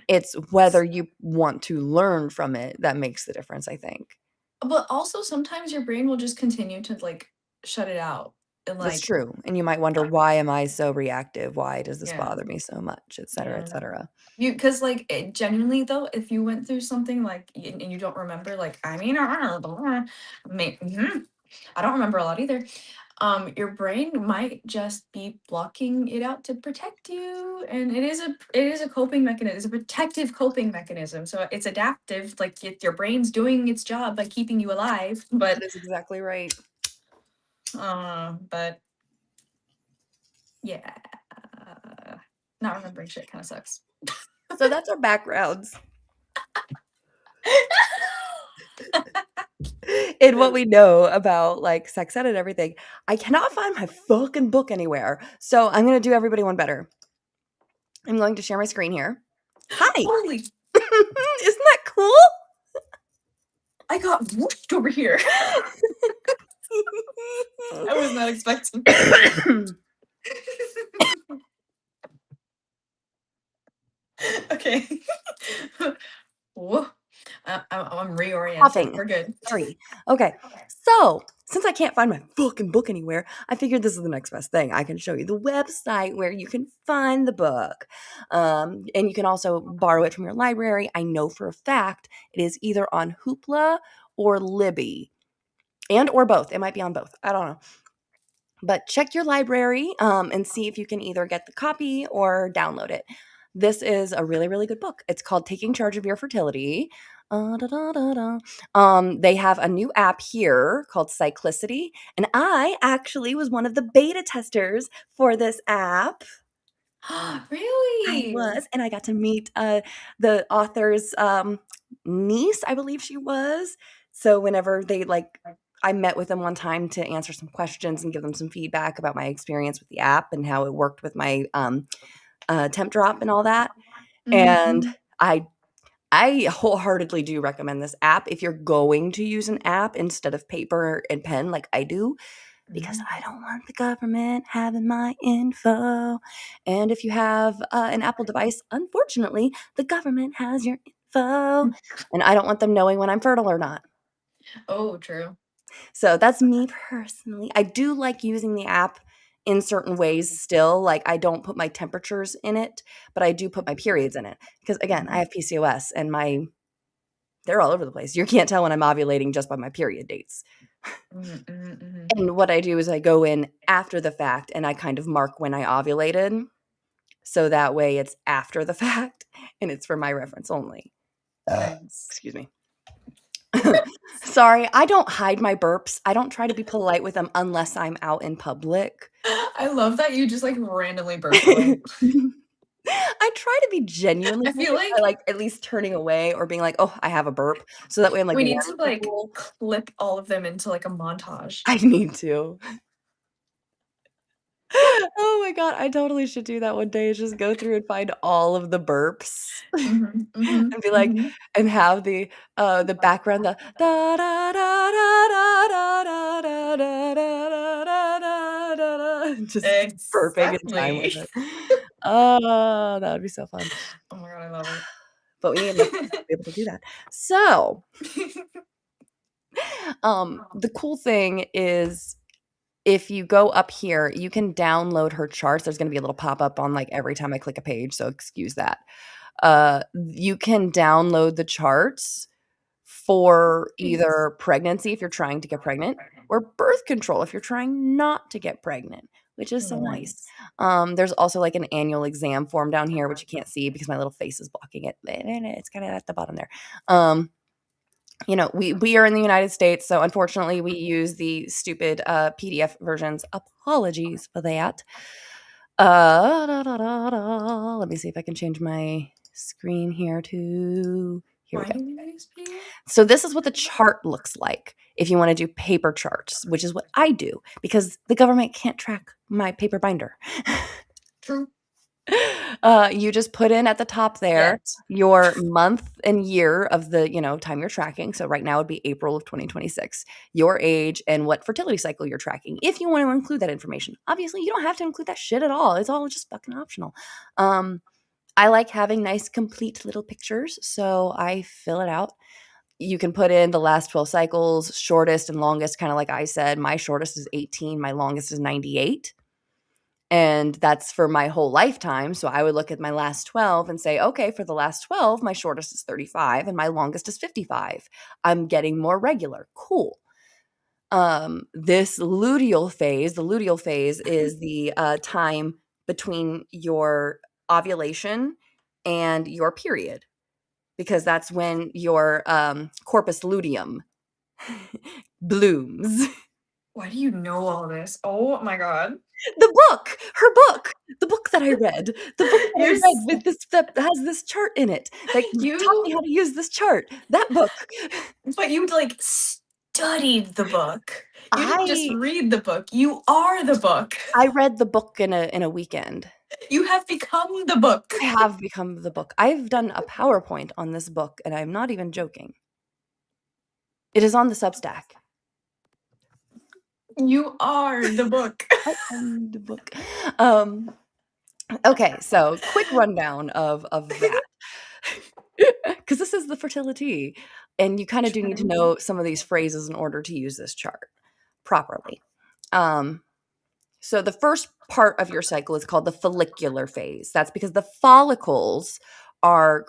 It's whether you want to learn from it that makes the difference, I think. But also sometimes your brain will just continue to like shut it out and That's like true, and you might wonder, "Why am I so reactive? Why does this yeah, bother me so much?" Etcetera, yeah. etcetera. You because like it, genuinely though, if you went through something like and you don't remember, like I mean, I don't remember a lot either. Your brain might just be blocking it out to protect you, and it is a coping mechanism. It's a protective coping mechanism. So it's adaptive. Like your brain's doing its job by keeping you alive. That is exactly right. But yeah, not remembering shit kind of sucks. So that's our backgrounds and what we know about, like, sex ed and everything. I cannot find my fucking book anywhere, so I'm gonna do everybody one better. I'm going to share my screen here. Hi! Holy! Isn't that cool? I got whooshed over here. I was not expecting. Okay. Whoa. I'm reoriented. Coughing. We're good. Sorry. Okay. So, since I can't find my fucking book anywhere, I figured this is the next best thing. I can show you the website where you can find the book. And you can also borrow it from your library. I know for a fact it is either on Hoopla or Libby, and or both. It might be on both. I don't know. But check your library and see if you can either get the copy or download it. This is a really, really good book. It's called Taking Charge of Your Fertility. Da, da, da, da. They have a new app here called Cyclicity, and I actually was one of the beta testers for this app. I Really? was, and I got to meet the author's niece, I believe she was. So whenever they like, I met with them one time to answer some questions and give them some feedback about my experience with the app and how it worked with my temp drop and all that. And Mm-hmm. I I wholeheartedly do recommend this app if you're going to use an app instead of paper and pen like I do, because I don't want the government having my info. And if you have an Apple device, unfortunately, the government has your info. And I don't want them knowing when I'm fertile or not. Oh, true. So that's me personally. I do like using the app in certain ways still. Like I don't put my temperatures in it, but I do put my periods in it. Because again, I have PCOS and they're all over the place. You can't tell when I'm ovulating just by my period dates. Mm-hmm, mm-hmm. And what I do is I go in after the fact and I kind of mark when I ovulated. So that way it's after the fact and it's for my reference only. Nice. Excuse me. Sorry, I don't hide my burps. I don't try to be polite with them unless I'm out in public. I love that you just like randomly burped I away. try to be genuinely I feel polite by, like like, at least turning away or being like, "Oh, I have a burp," so that way I'm, like, we need to warning like people. clip all of them into like a montage. I need to. Oh my god, I totally should do that one day, is just go through and find all of the burps Mm-hmm, mm-hmm, and be like mm-hmm. and have the background, the da da da da da da da da da da da da da da, just burping in time with Exactly. it. Oh, that would be so fun. Oh my god, I love But we need enough people to be able to do that. So, it. the cool thing is if you go up here, you can download her charts. There's gonna be a little pop-up on, like, every time I click a page, so excuse that. You can download the charts for Nice. either pregnancy if you're trying to get pregnant or birth control if you're trying not to get pregnant, which is so nice. Nice. There's also, like, an annual exam form down here, which you can't see because my little face is blocking it. It's kinda at the bottom there. Um we are in the United States, so unfortunately we use the stupid PDF versions. Apologies for that. Da, da, da, da. Let me see if I can change my screen here too. Here we Why go. do you use period? So this is what the chart looks like if you want to do paper charts, which is what I do because the government can't track my paper binder. True. You just put in at the top there Yet. your month and year of the, time you're tracking. So right now would be April of 2026, your age and what fertility cycle you're tracking. If you want to include that information, obviously you don't have to include that shit at all. It's all just fucking optional. I like having nice, complete little pictures, so I fill it out. You can put in the last 12 cycles, shortest and longest, kind of like I said. My shortest is 18, my longest is 98. And that's for my whole lifetime. So I would look at my last 12 and say, okay, for the last 12, my shortest is 35 and my longest is 55. I'm getting more regular. Cool. This luteal phase, the luteal phase is the time between your ovulation and your period, because that's when your corpus luteum blooms. Why do you know all this? Oh my god. The book that I read, the book that I You're read s- with this that has this chart in it that taught me you how to use this chart. That book. but you like studied the book. You didn't just I read the book. You are the book. I read the book in a weekend. You have become the book. I have become the book. I've done a PowerPoint on this book, and I'm not even joking. It is on the Substack. You are the book. I am the book. Um, okay, so quick rundown of that. Because this is the fertility, and you kind of do need to True. know some of these phrases in order to use this chart properly. Um, so the first part of your cycle is called the follicular phase. That's because the follicles are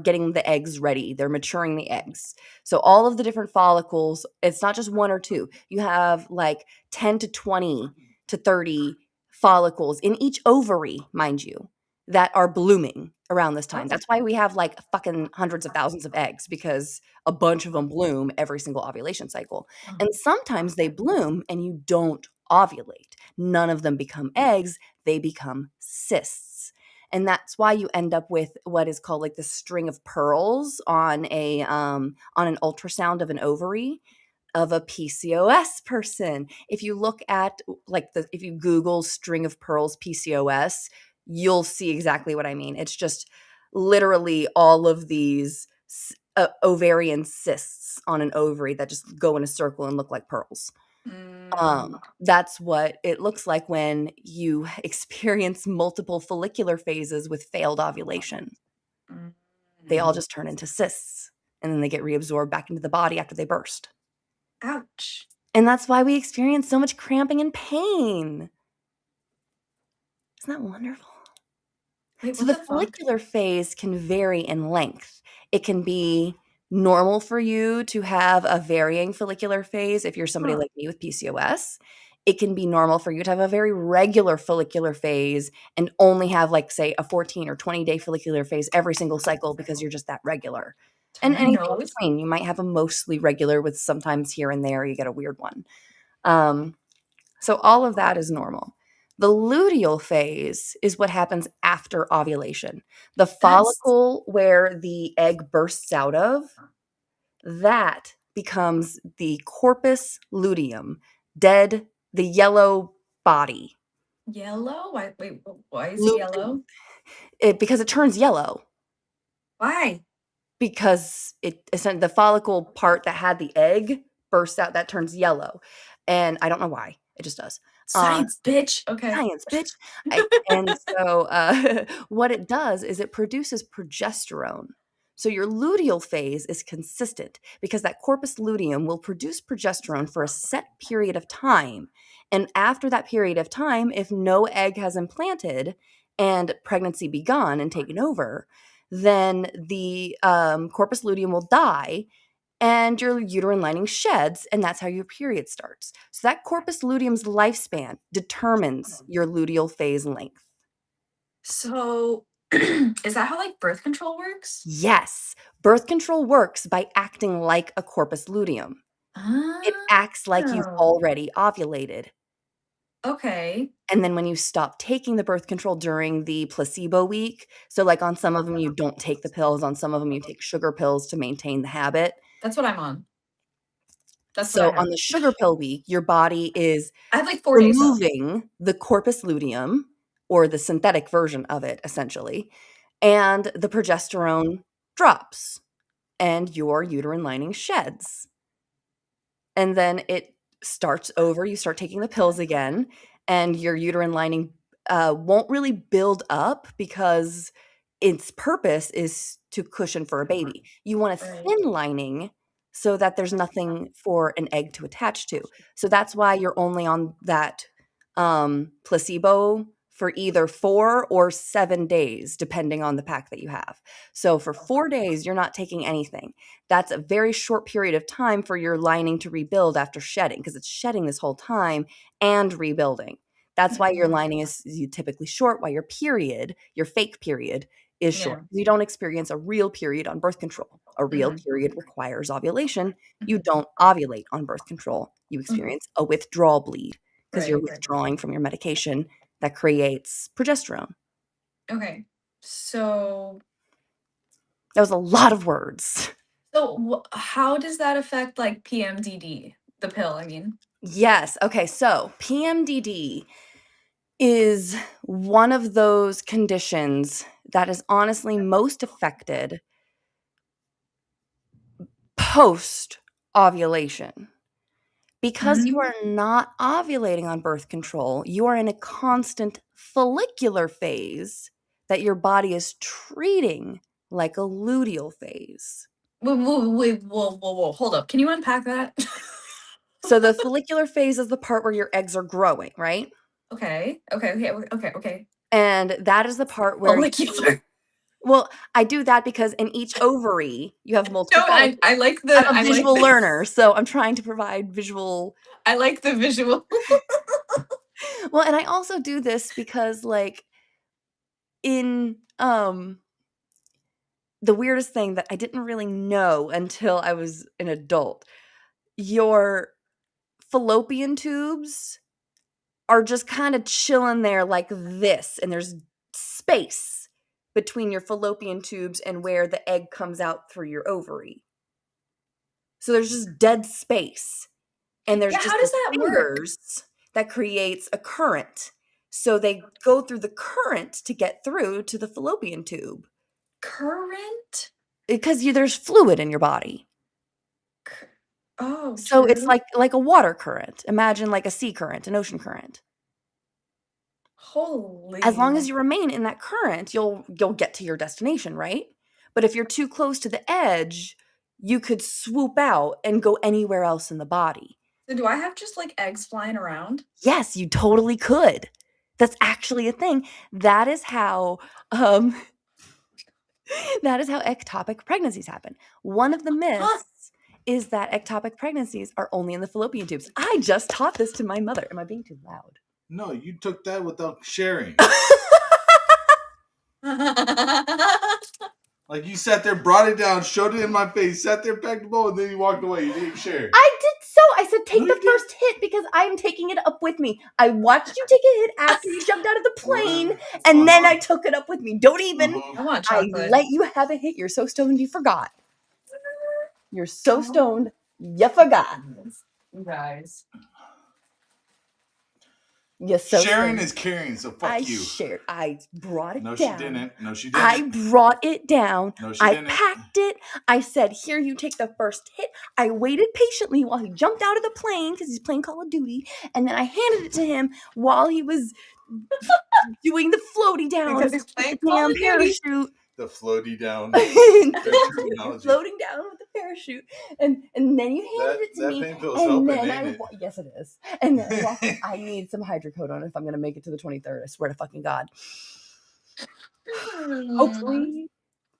getting the eggs ready. They're maturing the eggs. So all of the different follicles, it's not just one or two. You have like 10 to 20 to 30 follicles in each ovary, mind you, that are blooming around this time. Oh. That's why we have like fucking hundreds of thousands of eggs, because a bunch of them bloom every single ovulation cycle. Oh. And sometimes they bloom and you don't ovulate. None of them become eggs, they become cysts. And that's why you end up with what is called like the string of pearls on an ultrasound of an ovary of a PCOS person. If you look at if you Google string of pearls PCOS, you'll see exactly what I mean. It's just literally all of these ovarian cysts on an ovary that just go in a circle and look like pearls. Mm, That's what it looks like when you experience multiple follicular phases with failed ovulation. They all mm. just turn into cysts, and then they get reabsorbed back into the body after they burst. Ouch. And that's why we experience so much cramping and pain. Isn't that wonderful? Wait, So what the the fuck? follicular phase can vary in length. It can be normal for you to have a varying follicular phase if you're somebody Huh. like me with PCOS. It can be normal for you to have a very regular follicular phase and only have, like, say, a 14 or 20-day follicular phase every single cycle because you're just that regular. Turn And my anything in nose. between. You might have a mostly regular with sometimes here and there you get a weird one. Um, so all of that is normal. The luteal phase is what happens after ovulation. The That's follicle where the egg bursts out of, that becomes the corpus luteum, dead, the yellow body. yellow. Why is it Lu- yellow? because it turns yellow, Why? because the follicle part that had the egg bursts out, that turns yellow. And I don't know why. It just does. Uh, Science, bitch. Okay. Science, bitch. And so, what it does is it produces progesterone. So your luteal phase is consistent because that corpus luteum will produce progesterone for a set period of time. And after that period of time, if no egg has implanted and pregnancy begun and taken over, then the corpus luteum will die and your uterine lining sheds, and that's how your period starts. So that corpus luteum's lifespan determines your luteal phase length. So, is that how like birth control works? Yes, birth control works by acting like a corpus luteum. It acts like you've Oh. already ovulated. Okay. And then when you stop taking the birth control during the placebo week, so, like, on some of them, you don't take the pills, on some of them, you take sugar pills to maintain the habit. That's what I'm on. That's what I So have. on the sugar pill week, your body is I have like 4 days though. removing the corpus luteum, or the synthetic version of it, essentially, and the progesterone drops, and your uterine lining sheds. And then it starts over, you start taking the pills again, and your uterine lining, won't really build up because its purpose is to cushion for a baby. You want a Right. thin lining so that there's nothing for an egg to attach to. So that's why you're only on that, placebo for either 4 or 7 days, depending on the pack that you have. So for 4 days, you're not taking anything. That's a very short period of time for your lining to rebuild after shedding, because it's shedding this whole time and rebuilding. That's why your lining is typically short, why your period, your fake period, is short. Yeah. You don't experience a real period on birth control. A real Mhm. period requires ovulation. You Mhm. don't ovulate on birth control. You Mhm. experience a withdrawal bleed because you're Right. withdrawing from your medication that creates progesterone. Okay. So That was a lot of words. how does that affect like PMDD? The pill, I mean. Yes. Okay. So PMDD is one of those conditions that is honestly most affected post ovulation. Because you Mhm. are not ovulating on birth control, you are in a constant follicular phase that your body is treating like a luteal phase. Wait, whoa. Hold up. Can you unpack that? So the follicular phase is the part where your eggs are growing, right? Okay. And that is the part where Follicular. well, I do that because in each ovary, you have multiple No, follicles. I like I'm the a I like visual the learner, so I'm trying to provide visual. I like the visual. Well, and I also do this because, like, in, the weirdest thing that I didn't really know until I was an adult, your fallopian tubes are just kinda chilling there like this, and there's space between your fallopian tubes and where the egg comes out through your ovary. So there's just dead space, and there's Yeah, just how the does that work? fingers that creates a current. So they go through the current to get through to the fallopian tube Current? because there's fluid in your body. Cur- Oh, So it's true. like a water current. Imagine like a sea current, an ocean current. As long Holy. as you remain in that current, you'll get to your destination, right? But if you're too close to the edge, you could swoop out and go anywhere else in the body. So do I have just like eggs flying around? Yes, you totally could. That's actually a thing. That is how, um, that is how ectopic pregnancies happen. One of the Huh? myths is that ectopic pregnancies are only in the fallopian tubes. I just taught this to my mother. Am I being too loud? No, you took that without sharing. Like you sat there, brought it down, showed it in my face, sat there, packed the bowl, and then you walked away. You didn't share. I did so. I said, take No, the you didn't. first hit because I'm taking it up with me. I watched you take a hit after you jumped out of the plane, Whatever. and then I took it up with me. Don't even. I want I chocolate. let you have a hit. You're so stoned you forgot. You're so Oh, stoned you forgot. you guys. You're so Sharing stoned. is caring, so fuck I you. shared. I brought it No, down. she didn't. No, she I didn't. brought it down. No, she I didn't. packed it. I said, here, you take the first hit. I waited patiently while he jumped out of the plane because he's playing Call of Duty. And then I handed it to him while he was doing the floaty down Because he's with the playing Call damn of Duty. parachute. The floaty down. That You're terminology. floating down with the parachute, and then you handed it to That me, pain pill's and helping, then ain't it? yes, it is, and then I walked. I need some hydrocodone if I'm gonna make it to the 23rd. I swear to fucking God. Hopefully,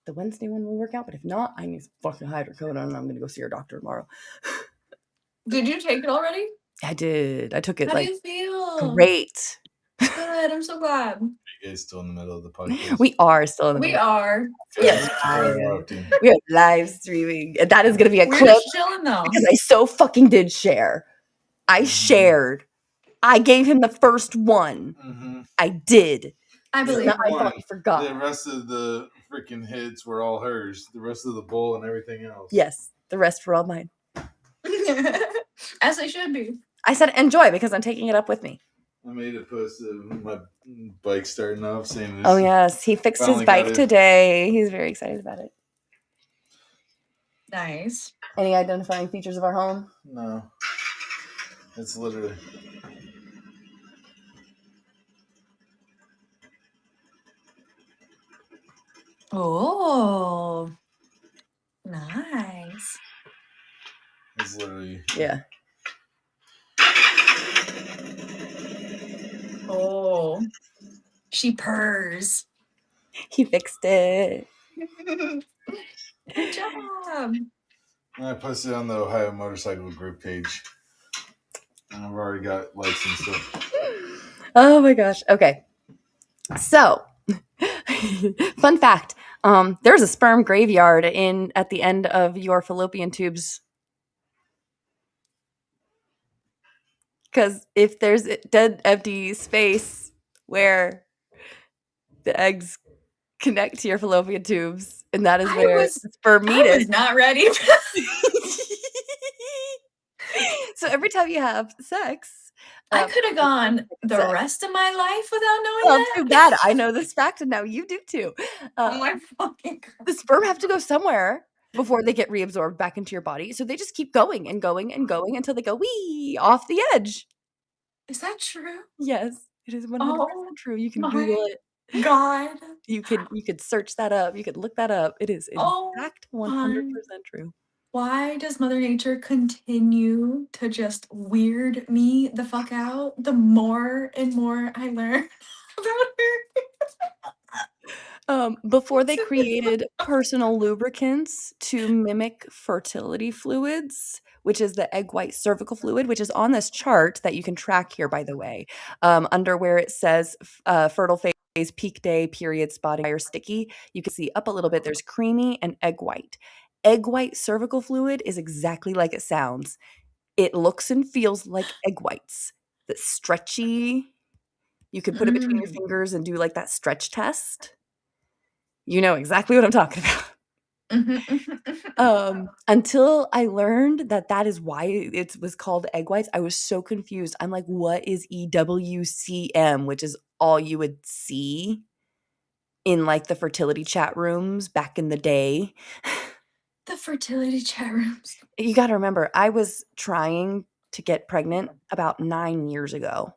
the Wednesday one will work out, but if not, I need some fucking hydrocodone, and I'm gonna go see our doctor tomorrow. Did you take it already? I did. I took it How do like you feel? great. Good. I'm so glad. Are you guys still in the middle of the podcast? We are still in the We middle. are. We are Sorry for live. interrupting. We are live streaming. And that is gonna be a We're clip just chilling though. because I so fucking did share. I shared. I gave him the first one. Mm-hmm. I did. I It's believe not my her. fault you forgot. The rest of the freaking hits were all hers. The rest of the bowl and everything else. Yes, the rest were all mine. As they should be. I said enjoy because I'm taking it up with me. I made a post of my bike starting off saying this. Oh yes, he fixed his finally got bike it. today. He's very excited about it. Nice. Any identifying features of our home? No. It's literally. Oh, nice. It's literally. Yeah. Oh, she purrs. He fixed it. Good job. I posted it on the Ohio Motorcycle Group page. And I've already got likes and stuff. Oh my gosh. Okay. So, fun fact. There's a sperm graveyard at the end of your fallopian tubes. Because if there's a dead empty space where the eggs connect to your fallopian tubes, and that is where the sperm meet I it. was not ready. So every time you have sex, I could have gone the sex. rest of my life without knowing Well, that. too bad. I know this fact, and now you do too. Oh my fucking God. The sperm have to go somewhere before they get reabsorbed back into your body. So they just keep going and going and going until they go wee off the edge. Is that true? Yes, it is 100% Oh true. You can my Google it. God. You could search that up. You could look that up. It is in Oh fact my. 100% true. Why does Mother Nature continue to just weird me the fuck out the more and more I learn about her? Before they created personal lubricants to mimic fertility fluids, which is the egg white cervical fluid, which is on this chart that you can track here, by the way, under where it says fertile phase, peak day, period, spotting, or sticky. You can see up a little bit, there's creamy and egg white. Egg white cervical fluid is exactly like it sounds. It looks and feels like egg whites. That's stretchy. You could put it between your fingers and do like that stretch test. You know exactly what I'm talking about. Until I learned that is why it was called egg whites, I was so confused. I'm like, what is EWCM, which is all you would see in like the fertility chat rooms back in the day. The fertility chat rooms. You got to remember, I was trying to get pregnant about 9 years ago.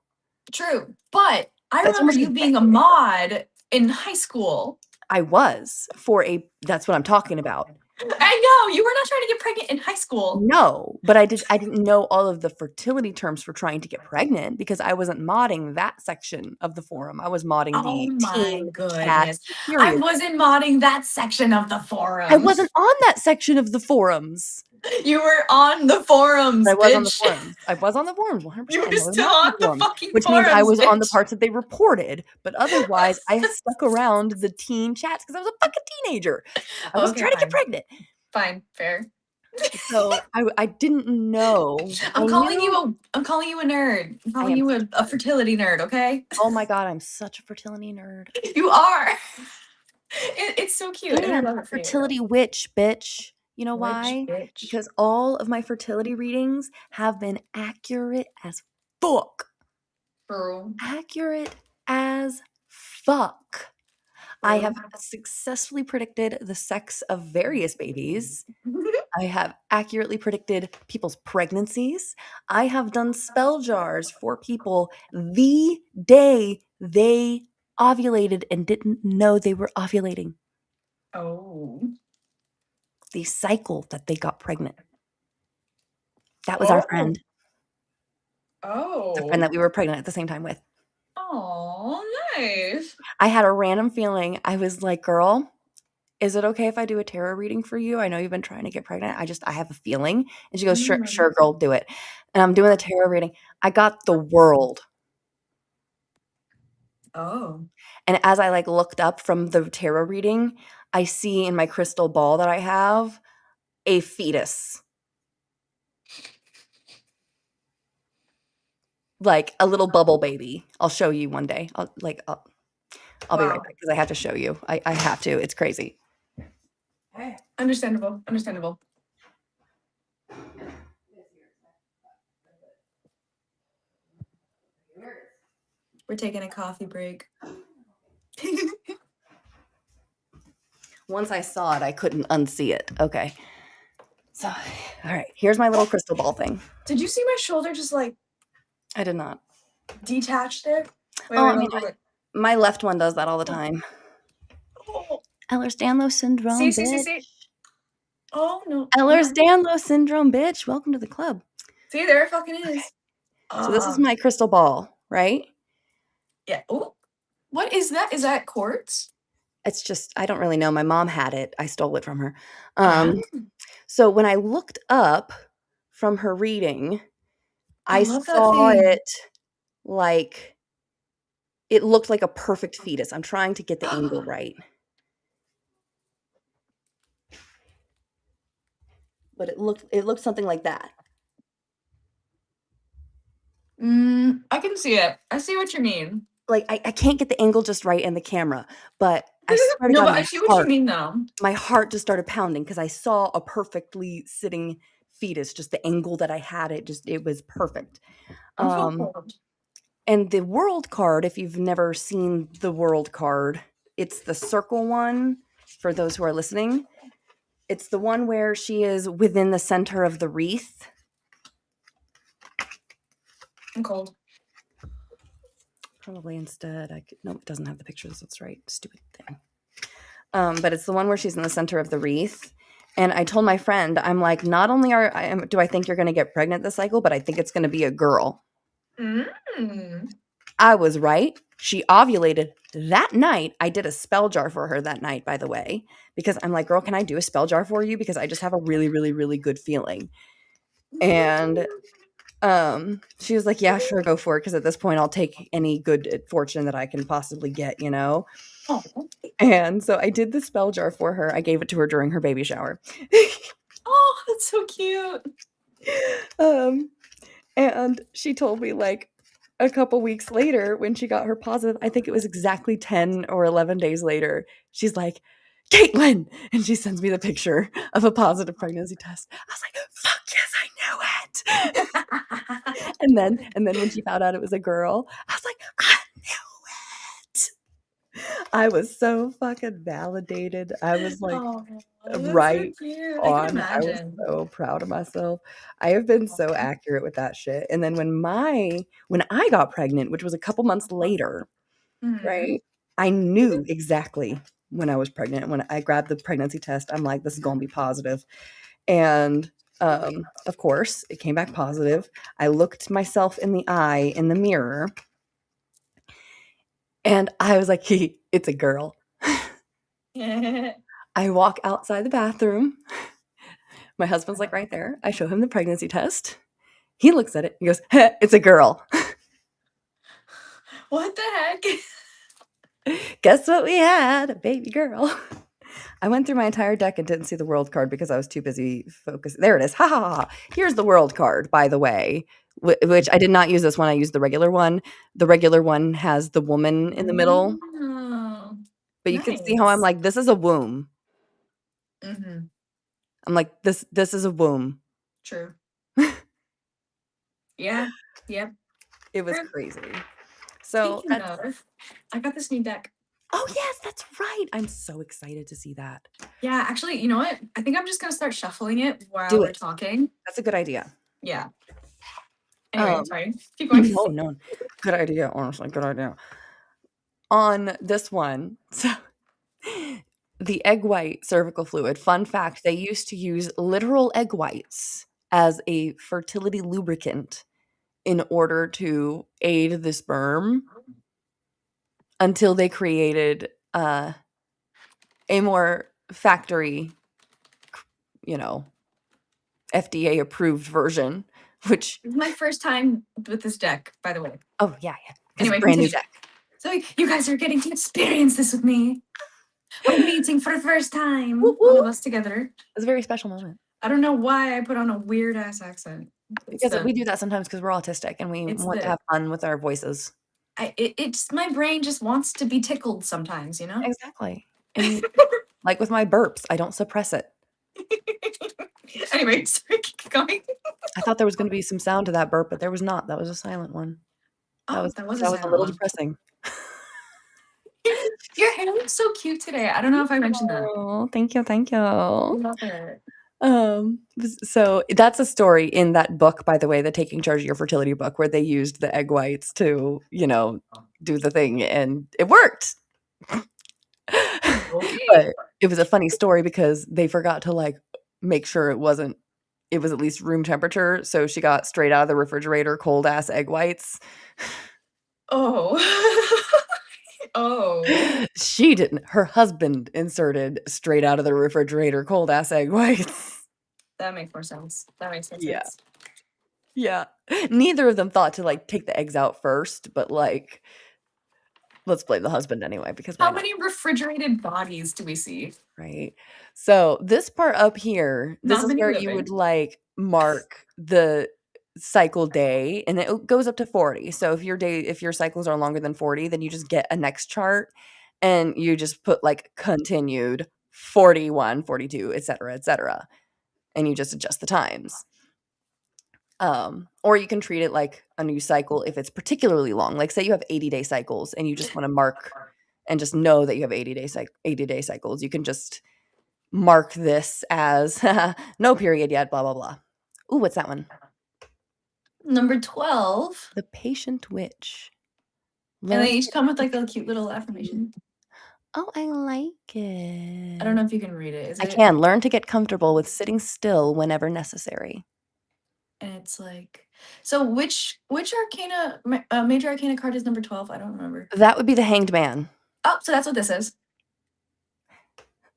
True, but I That's remember almost a you being a mod in high school. I was that's what I'm talking about. I know, you were not trying to get pregnant in high school. No, but I didn't know all of the fertility terms for trying to get pregnant because I wasn't modding that section of the forum. I was modding Oh the my teen chat goodness. I period. wasn't modding that section of the I forums. wasn't on that section of the forums. You were on the forums, I was on the bitch. forums. I was on the forums 100%. You were I was still not on the forums, fucking which forums, means I was on the bitch. parts that they reported, but otherwise I stuck around the teen chats because I was a fucking teenager. I was trying to get pregnant. Fine, fair. So I didn't know. I'm calling you a nerd. I'm calling you a fertility nerd, okay? Oh my God, I'm such a fertility nerd. You are. It's so cute. And I And love a it for you. fertility witch, bitch. You know Witch, why? bitch. Because all of my fertility readings have been accurate as fuck. True. Accurate as fuck. I have successfully predicted the sex of various babies. I have accurately predicted people's pregnancies. I have done spell jars for people the day they ovulated and didn't know they were ovulating. Oh. The cycle that they got pregnant. That was our friend. Oh. The friend that we were pregnant at the same time with. Oh, nice. I had a random feeling. I was like, girl, is it okay if I do a tarot reading for you? I know you've been trying to get pregnant. I have a feeling. And she goes, sure, girl, do it. And I'm doing the tarot reading. I got the world. Oh. And as I like looked up from the tarot reading, I see in my crystal ball that I have a fetus. like a little bubble baby. I'll show you one day. I'll be right Wow. back because I have to show you. I have to. It's crazy. Hey. Understandable. We're taking a coffee break. Once I saw it, I couldn't unsee it. Okay. So, all right. Here's my little crystal ball thing. Did you see my shoulder just like I did not. detached there? My left one does that all the time. Oh. Ehlers-Danlos syndrome, bitch. See. Oh, no. Ehlers-Danlos syndrome, bitch. Welcome to the club. See, there it fucking is. So this is my crystal ball, right? Yeah. Oh, what is that? Is that quartz? It's just, I don't really know. My mom had it. I stole it from her. So when I looked up from her reading, I saw it like, it looked like a perfect fetus. I'm trying to get the angle right. But it looked something like that. I can see it. I see what you mean. Like, I can't get the angle just right in the camera, but I swear to No, God, but I see what you mean though. My heart just started pounding because I saw a perfectly sitting fetus. Just the angle that I had it was perfect. And the world card, if you've never seen the world card, it's the circle one for those who are listening. It's the one where she is within the center of the wreath. I'm cold. Probably instead nope, it doesn't have the pictures. That's right. Stupid thing. But it's the one where she's in the center of the wreath. And I told my friend, I'm like, not only do I think you're going to get pregnant this cycle, but I think it's going to be a girl. I was right. She ovulated that night. I did a spell jar for her that night, by the way, because I'm like, girl, can I do a spell jar for you? Because I just have a really, really, really good feeling. And she was like, yeah, sure, go for it. Because at this point, I'll take any good fortune that I can possibly get, you know? Oh. And so I did the spell jar for her. I gave it to her during her baby shower. Oh, that's so cute. And she told me like a couple weeks later when she got her positive, I think it was exactly 10 or 11 days later, she's like, Caitlin! And she sends me the picture of a positive pregnancy test. I was like, fuck yes, I knew it. and then when she found out it was a girl, I was like, I knew it. I was so fucking validated. I was like, right so on. I was so proud of myself. I have been so accurate with that shit. And then when I got pregnant, which was a couple months later, right? I knew exactly when I was pregnant. When I grabbed the pregnancy test, I'm like, this is gonna be positive. And of course, it came back positive. I looked myself in the eye in the mirror, and I was like, it's a girl. I walk outside the bathroom. My husband's like right there. I show him the pregnancy test. He looks at it. He goes, it's a girl. What the heck? Guess what we had? A baby girl. I went through my entire deck and didn't see the world card because I was too busy focused. There it is. Ha ha ha. Here's the world card, by the way, which I did not use this one. I used the regular one. The regular one has the woman in the middle. Oh, but you can see how I'm like, this is a womb. Mm-hmm. I'm like, this is a womb. True. Yeah. Yep. It was crazy. So I got this new deck. Oh yes, that's right. I'm so excited to see that. Yeah, actually, you know what? I think I'm just gonna start shuffling it while we're talking. That's a good idea. Yeah. Anyway, sorry. Keep going. No. Good idea, honestly. Good idea. On this one, so the egg white cervical fluid, fun fact, they used to use literal egg whites as a fertility lubricant in order to aid the sperm until they created a more factory, FDA approved version, which this is my first time with this deck, by the way. Oh yeah. Anyway, brand new deck. So you guys are getting to experience this with me. We're meeting for the first time, woo, woo. all of us together. It's a very special moment. I don't know why I put on a weird ass accent. It's Because the we do that sometimes because we're autistic and we it's want to the have fun with our voices. it's my brain just wants to be tickled sometimes, you know? Exactly. And like with my burps, I don't suppress it. Anyway, sorry, keep going. I thought there was gonna be some sound to that burp, but there was not. That was a silent one. That Oh, was that was a that was a silent little one. depressing. Your hair looks so cute today. I don't know if I mentioned that. Oh, thank you, thank you. I love it. So that's a story in that book, by the way, the Taking Charge of Your Fertility book, where they used the egg whites to, do the thing, and it worked. Okay. But it was a funny story because they forgot to, like, make sure it was at least room temperature, so she got straight out of the refrigerator cold-ass egg whites. Oh. Oh. She didn't. Her husband inserted straight out of the refrigerator cold-ass egg whites. That makes more sense. That makes more Yeah. sense. Yeah. Neither of them thought to, like, take the eggs out first, but, like, let's blame the husband anyway because why How not, many refrigerated bodies do we see? right? So, this part up here, this Not is many where you would, living. like, mark the cycle day, and it goes up to 40. So, if your cycles are longer than 40, then you just get a next chart, and you just put, like, continued 41, 42, etcetera, and you just adjust the times. Or you can treat it like a new cycle if it's particularly long. Like, say you have 80-day cycles and you just wanna mark and just know that you have 80-day cycles. You can just mark this as no period yet, blah, blah, blah. Ooh, what's that one? Number 12. The Patient Witch. And Learn they to each get come with like a cute little comfortable. affirmation. Oh, I like I don't it. know if you can read it. Is I it? can. Learn to get comfortable with sitting still whenever necessary. And it's like, so which major arcana card is number 12? I don't remember. That would be the Hanged Man. Oh, so that's what this is.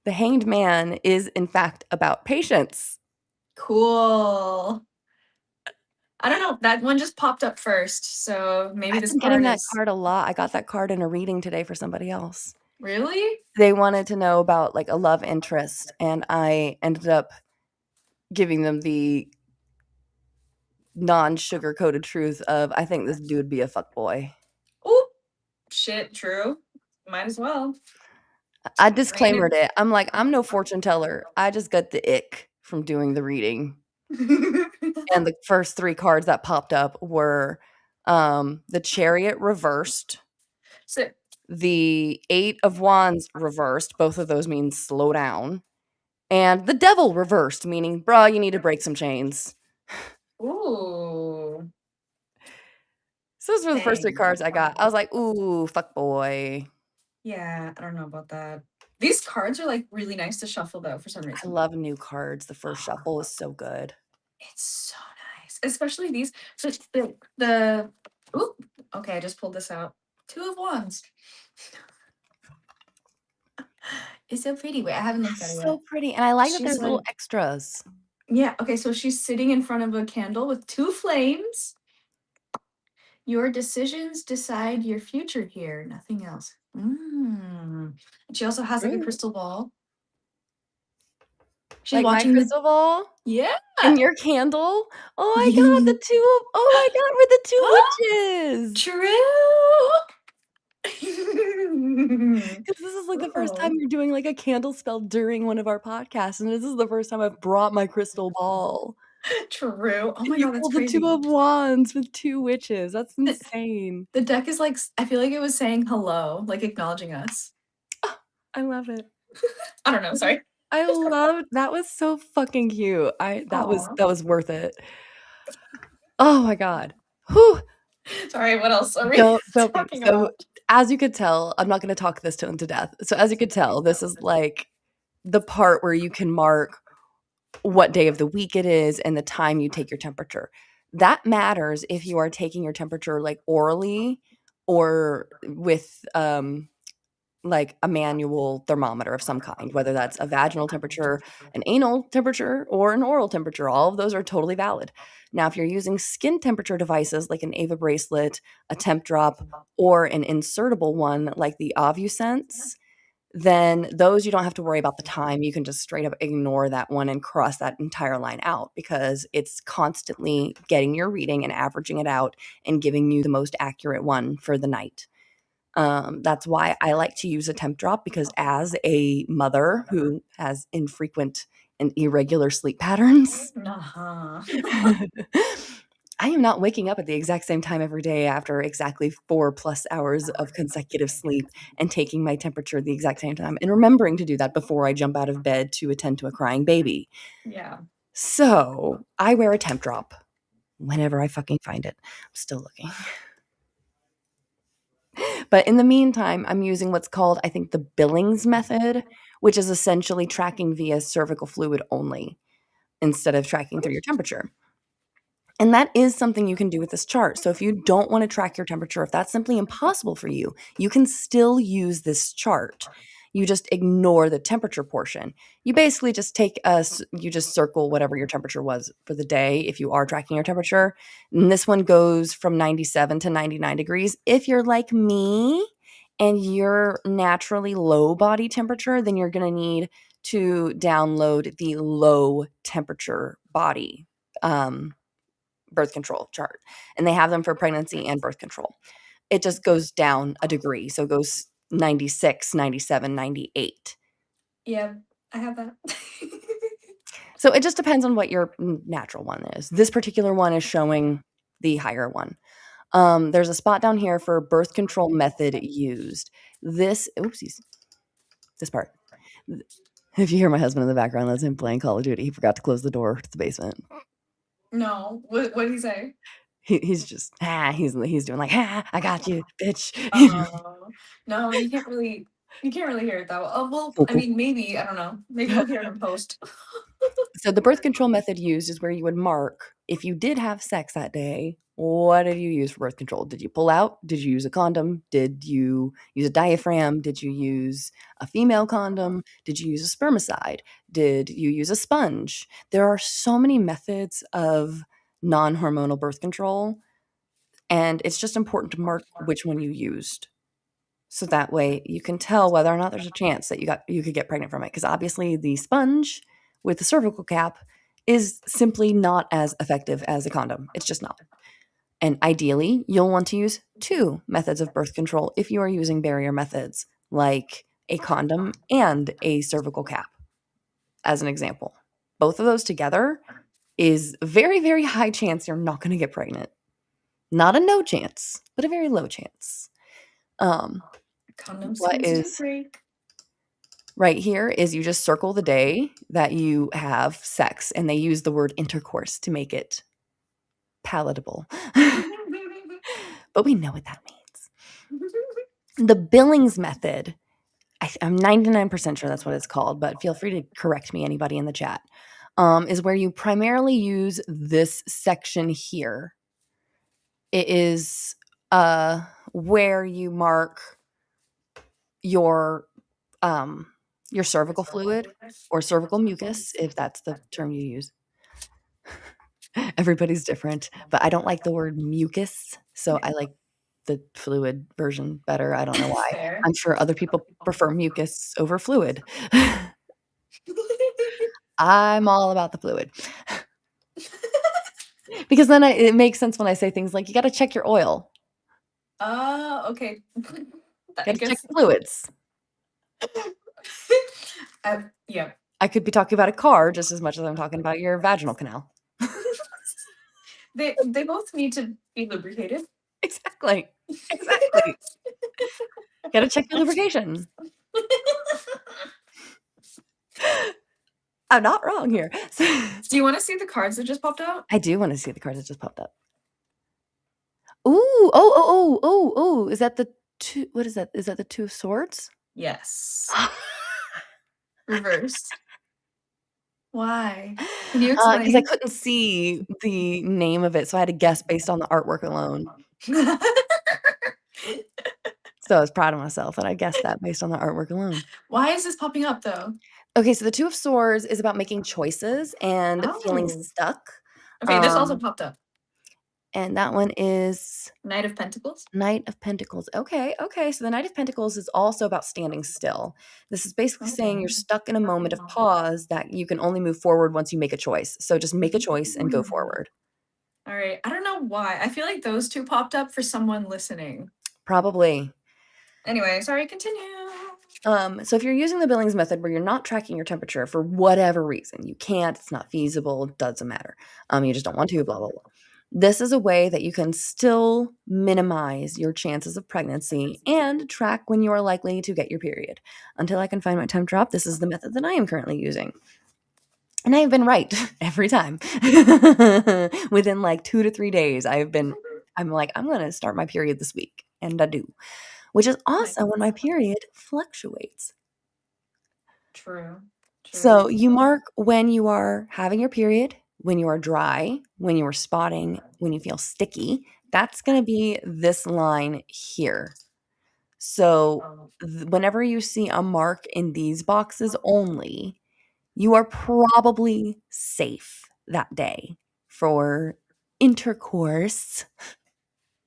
The Hanged Man is, in fact, about patience. Cool. I don't know. That one just popped up first, so maybe I've this been getting card that is card a lot. I got that card in a reading today for somebody else. really They wanted to know about, like, a love interest, and I ended up giving them the non-sugar coated truth of, I think this dude be a fuckboy. oh shit. True. Might as well. I Rain disclaimered it. I'm like, I'm no fortune teller. I just got the ick from doing the reading. And the first 3 cards that popped up were the Chariot reversed, so, the 8 of Wands reversed, both of those mean slow down, and the Devil reversed, meaning, "Bruh, you need to break some chains." ooh, So those were the first 3 dang. cards I got. I was like, "Ooh, fuck boy." Yeah, I don't know about that. These cards are like really nice to shuffle though for some I reason. love new cards. The first shuffle is so good. It's so nice, especially these. So the ooh, okay, I just pulled this out. Two of Wands. It's so pretty. Wait, I haven't looked at it So yet. pretty, and I like that She's there's little like, extras. yeah, okay, so she's sitting in front of a candle with two flames. Your decisions decide your future here, nothing else. Mm. And she also has like a True. crystal ball. She's Like my watching the crystal ball yeah. and your candle. Oh my god, oh my god, we're the 2 witches. True. 'Cause this is, like, the first time Oh, you're doing, like, a candle spell during one of our podcasts, and this is the first time I've brought my crystal ball. true. Oh And my you god, that's pulled the 2 crazy. of Wands with 2 witches. That's The, insane. the deck is like I feel like it was saying hello, like acknowledging us. I love it. I don't know, sorry. I loved that was so fucking cute. I Aw. that was worth it. Oh my god. Whew. Sorry, what else are we Don't be. talking So, about? as you could tell, I'm not gonna talk this to death. So, as you could tell, this is, like, the part where you can mark what day of the week it is and the time you take your temperature. That matters if you are taking your temperature, like, orally or with, like, a manual thermometer of some kind, whether that's a vaginal temperature, an anal temperature, or an oral temperature. All of those are totally valid. Now, if you're using skin temperature devices like an Ava bracelet, a temp drop, or an insertable one like the OvuSense, then those you don't have to worry about the time. You can just straight up ignore that one and cross that entire line out because it's constantly getting your reading and averaging it out and giving you the most accurate one for the night. That's why I like to use a temp drop because as a mother who has infrequent and irregular sleep patterns, Uh-huh. I am not waking up at the exact same time every day after exactly 4+ hours of consecutive sleep and taking my temperature at the exact same time and remembering to do that before I jump out of bed to attend to a crying baby. Yeah. So I wear a temp drop whenever I fucking find it. I'm still looking. But in the meantime, I'm using what's called, I think, the Billings method, which is essentially tracking via cervical fluid only instead of tracking through your temperature. And that is something you can do with this chart. So if you don't want to track your temperature, if that's simply impossible for you, you can still use this chart. You just ignore the temperature portion. You basically just you just circle whatever your temperature was for the day if you are tracking your temperature. And this one goes from 97 to 99 degrees. If you're like me and you're naturally low body temperature, then you're going to need to download the low temperature body birth control chart, and they have them for pregnancy and birth control. It just goes down a degree. So it goes 96, 97, 98. Yeah, I have that. So it just depends on what your natural one is. This particular one is showing the higher one. There's a spot down here for birth control method used. Oopsies, this part. If you hear my husband in the background, that's him playing Call of Duty. He forgot to close the door to the basement. No. What did he say? He's just he's doing like I got you, bitch. No, you can't really hear it that well. Oh, well, I mean, maybe, I don't know. Maybe we'll hear it in post. So the birth control method used is where you would mark if you did have sex that day, what did you use for birth control? Did you pull out? Did you use a condom? Did you use a diaphragm? Did you use a female condom? Did you use a spermicide? Did you use a sponge? There are so many methods of non-hormonal birth control, and it's just important to mark which one you used. So that way you can tell whether or not there's a chance that you could get pregnant from it. Because obviously the sponge with the cervical cap is simply not as effective as a condom. It's just not. And ideally, you'll want to use two methods of birth control if you are using barrier methods, like a condom and a cervical cap, as an example. Both of those together is a very, very high chance you're not going to get pregnant. Not a no chance, but a very low chance. Condoms What easy to is break. right here is you just circle the day that you have sex, and they use the word intercourse to make it palatable. But we know what that means. The Billings method, I'm 99% sure that's what it's called, but feel free to correct me, anybody in the chat, is where you primarily use this section here. It is where you mark your cervical fluid or cervical mucus, if that's the term you use. Everybody's different, but I don't like the word mucus, so I like the fluid version better. I don't know why. Fair. I'm sure other people prefer mucus over fluid. I'm all about the fluid. Because then it makes sense when I say things like, you gotta check your oil. Okay. I Gotta check guess. the fluids. Yeah. I could be talking about a car just as much as I'm talking about your vaginal canal. They both need to be lubricated. Exactly. Exactly. Gotta check your lubrication. I'm not wrong here. Do you want to see the cards that just popped out? I do want to see the cards that just popped up. Ooh, oh. Is that the two? What is that? Is that the Two of Swords? Yes. Reversed. Why? Can you explain? Because I couldn't see the name of it, so I had to guess based on the artwork alone. So I was proud of myself that I guessed that based on the artwork alone. Why is this popping up though? Okay, so the Two of Swords is about making choices and feeling Oh. stuck. Okay, this also popped up. And that one is Knight of Pentacles. Knight of Pentacles. Okay, okay. So the Knight of Pentacles is also about standing still. This is basically saying you're stuck in a moment of pause that you can only move forward once you make a choice. So just make a choice and go forward. All right. I don't know why. I feel like those two popped up for someone listening. Probably. Anyway, sorry, continue. So if you're using the Billings method where you're not tracking your temperature for whatever reason, you can't, it's not feasible, it doesn't matter. You just don't want to, blah, blah, blah. This is a way that you can still minimize your chances of pregnancy and track when you are likely to get your period. Until I can find my temp drop, this is the method that I am currently using. And I have been right every time. Within like 2 to 3 days, I'm like, I'm going to start my period this week. And I do, which is also when my period fluctuates. True. So you mark when you are having your period, when you are dry, when you are spotting, when you feel sticky. That's going to be this line here. So whenever you see a mark in these boxes only, you are probably safe that day for intercourse.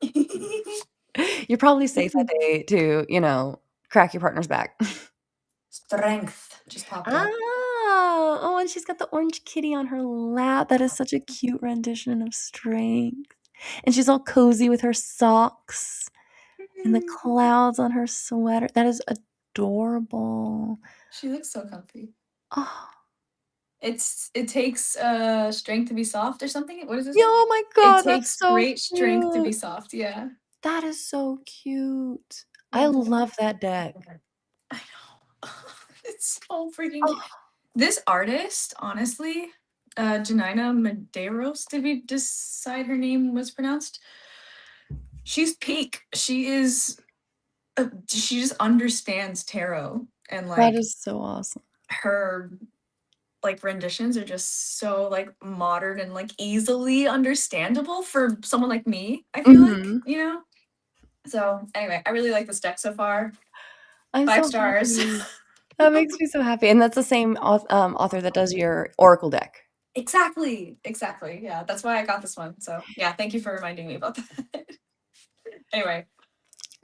You're probably safe that day to, crack your partner's back. Strength just popped up. Oh, and she's got the orange kitty on her lap. That is such a cute rendition of strength. And she's all cozy with her socks and the clouds on her sweater. That is adorable. She looks so comfy. Oh, It takes strength to be soft or something. What is this? yeah, oh my It God, that's takes so great strength to be cute. soft. Yeah. That is so cute. I love that deck. I know. It's so freaking cute. Oh, This artist, honestly, Janina Medeiros, did we decide her name was pronounced? She's peak. She just understands tarot and that like is so awesome. her like renditions are just so like modern and like easily understandable for someone like me, I feel like, Mhm. So anyway, I really like this deck so far. I'm 5 so stars. happy. That makes me so happy. And that's the same author that does your Oracle deck. Exactly. Yeah, that's why I got this one. So yeah, thank you for reminding me about that. Anyway.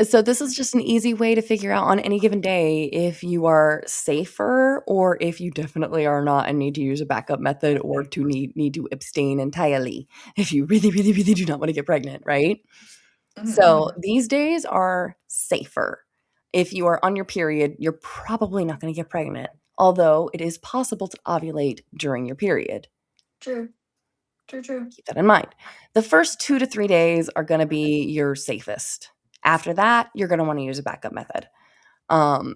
So this is just an easy way to figure out on any given day if you are safer or if you definitely are not and need to use a backup method or to need to abstain entirely if you really, really, really do not want to get pregnant, right? So these days are safer. If you are on your period, you're probably not going to get pregnant, although it is possible to ovulate during your period. True. Keep that in mind. The first 2 to 3 days are going to be your safest. After that, you're going to want to use a backup method.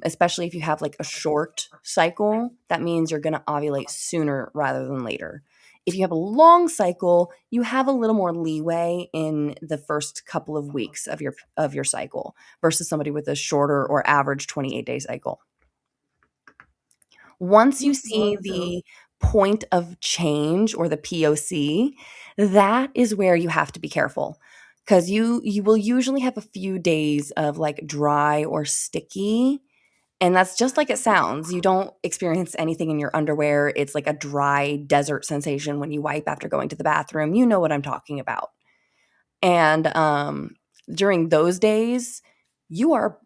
Especially if you have like a short cycle, that means you're going to ovulate sooner rather than later. If you have a long cycle, you have a little more leeway in the first couple of weeks of your cycle versus somebody with a shorter or average 28-day cycle. Once you see the point of change or the POC, that is where you have to be careful because you will usually have a few days of like dry or sticky. And that's just like it sounds. You don't experience anything in your underwear. It's like a dry desert sensation when you wipe after going to the bathroom. You know what I'm talking about. And during those days, you are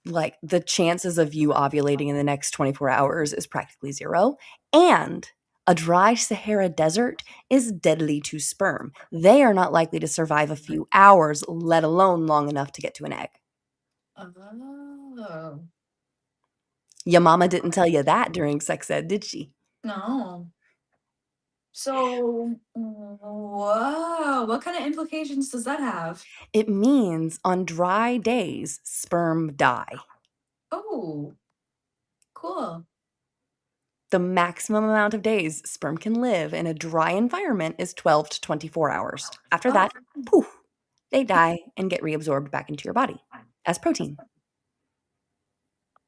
like the chances of you ovulating in the next 24 hours is practically zero. And a dry Sahara desert is deadly to sperm. They are not likely to survive a few hours, let alone long enough to get to an egg. Oh. Your mama didn't tell you that during sex ed, did she? No. So, wow, what kind of implications does that have? It means on dry days, sperm die. Oh, cool. The maximum amount of days sperm can live in a dry environment is 12 to 24 hours. After that, poof, they die and get reabsorbed back into your body as protein.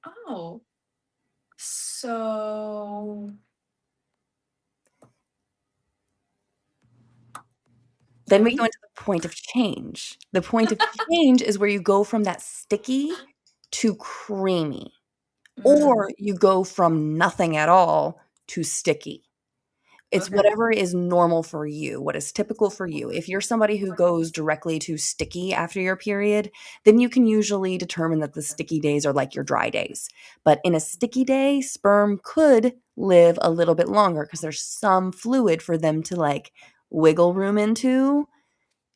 Oh. So Then we go into the point of change. The point of change is where you go from that sticky to creamy, or you go from nothing at all to sticky. It's Okay. whatever is normal for you, what is typical for you. If you're somebody who goes directly to sticky after your period, then you can usually determine that the sticky days are like your dry days. But in a sticky day, sperm could live a little bit longer because there's some fluid for them to like wiggle room into,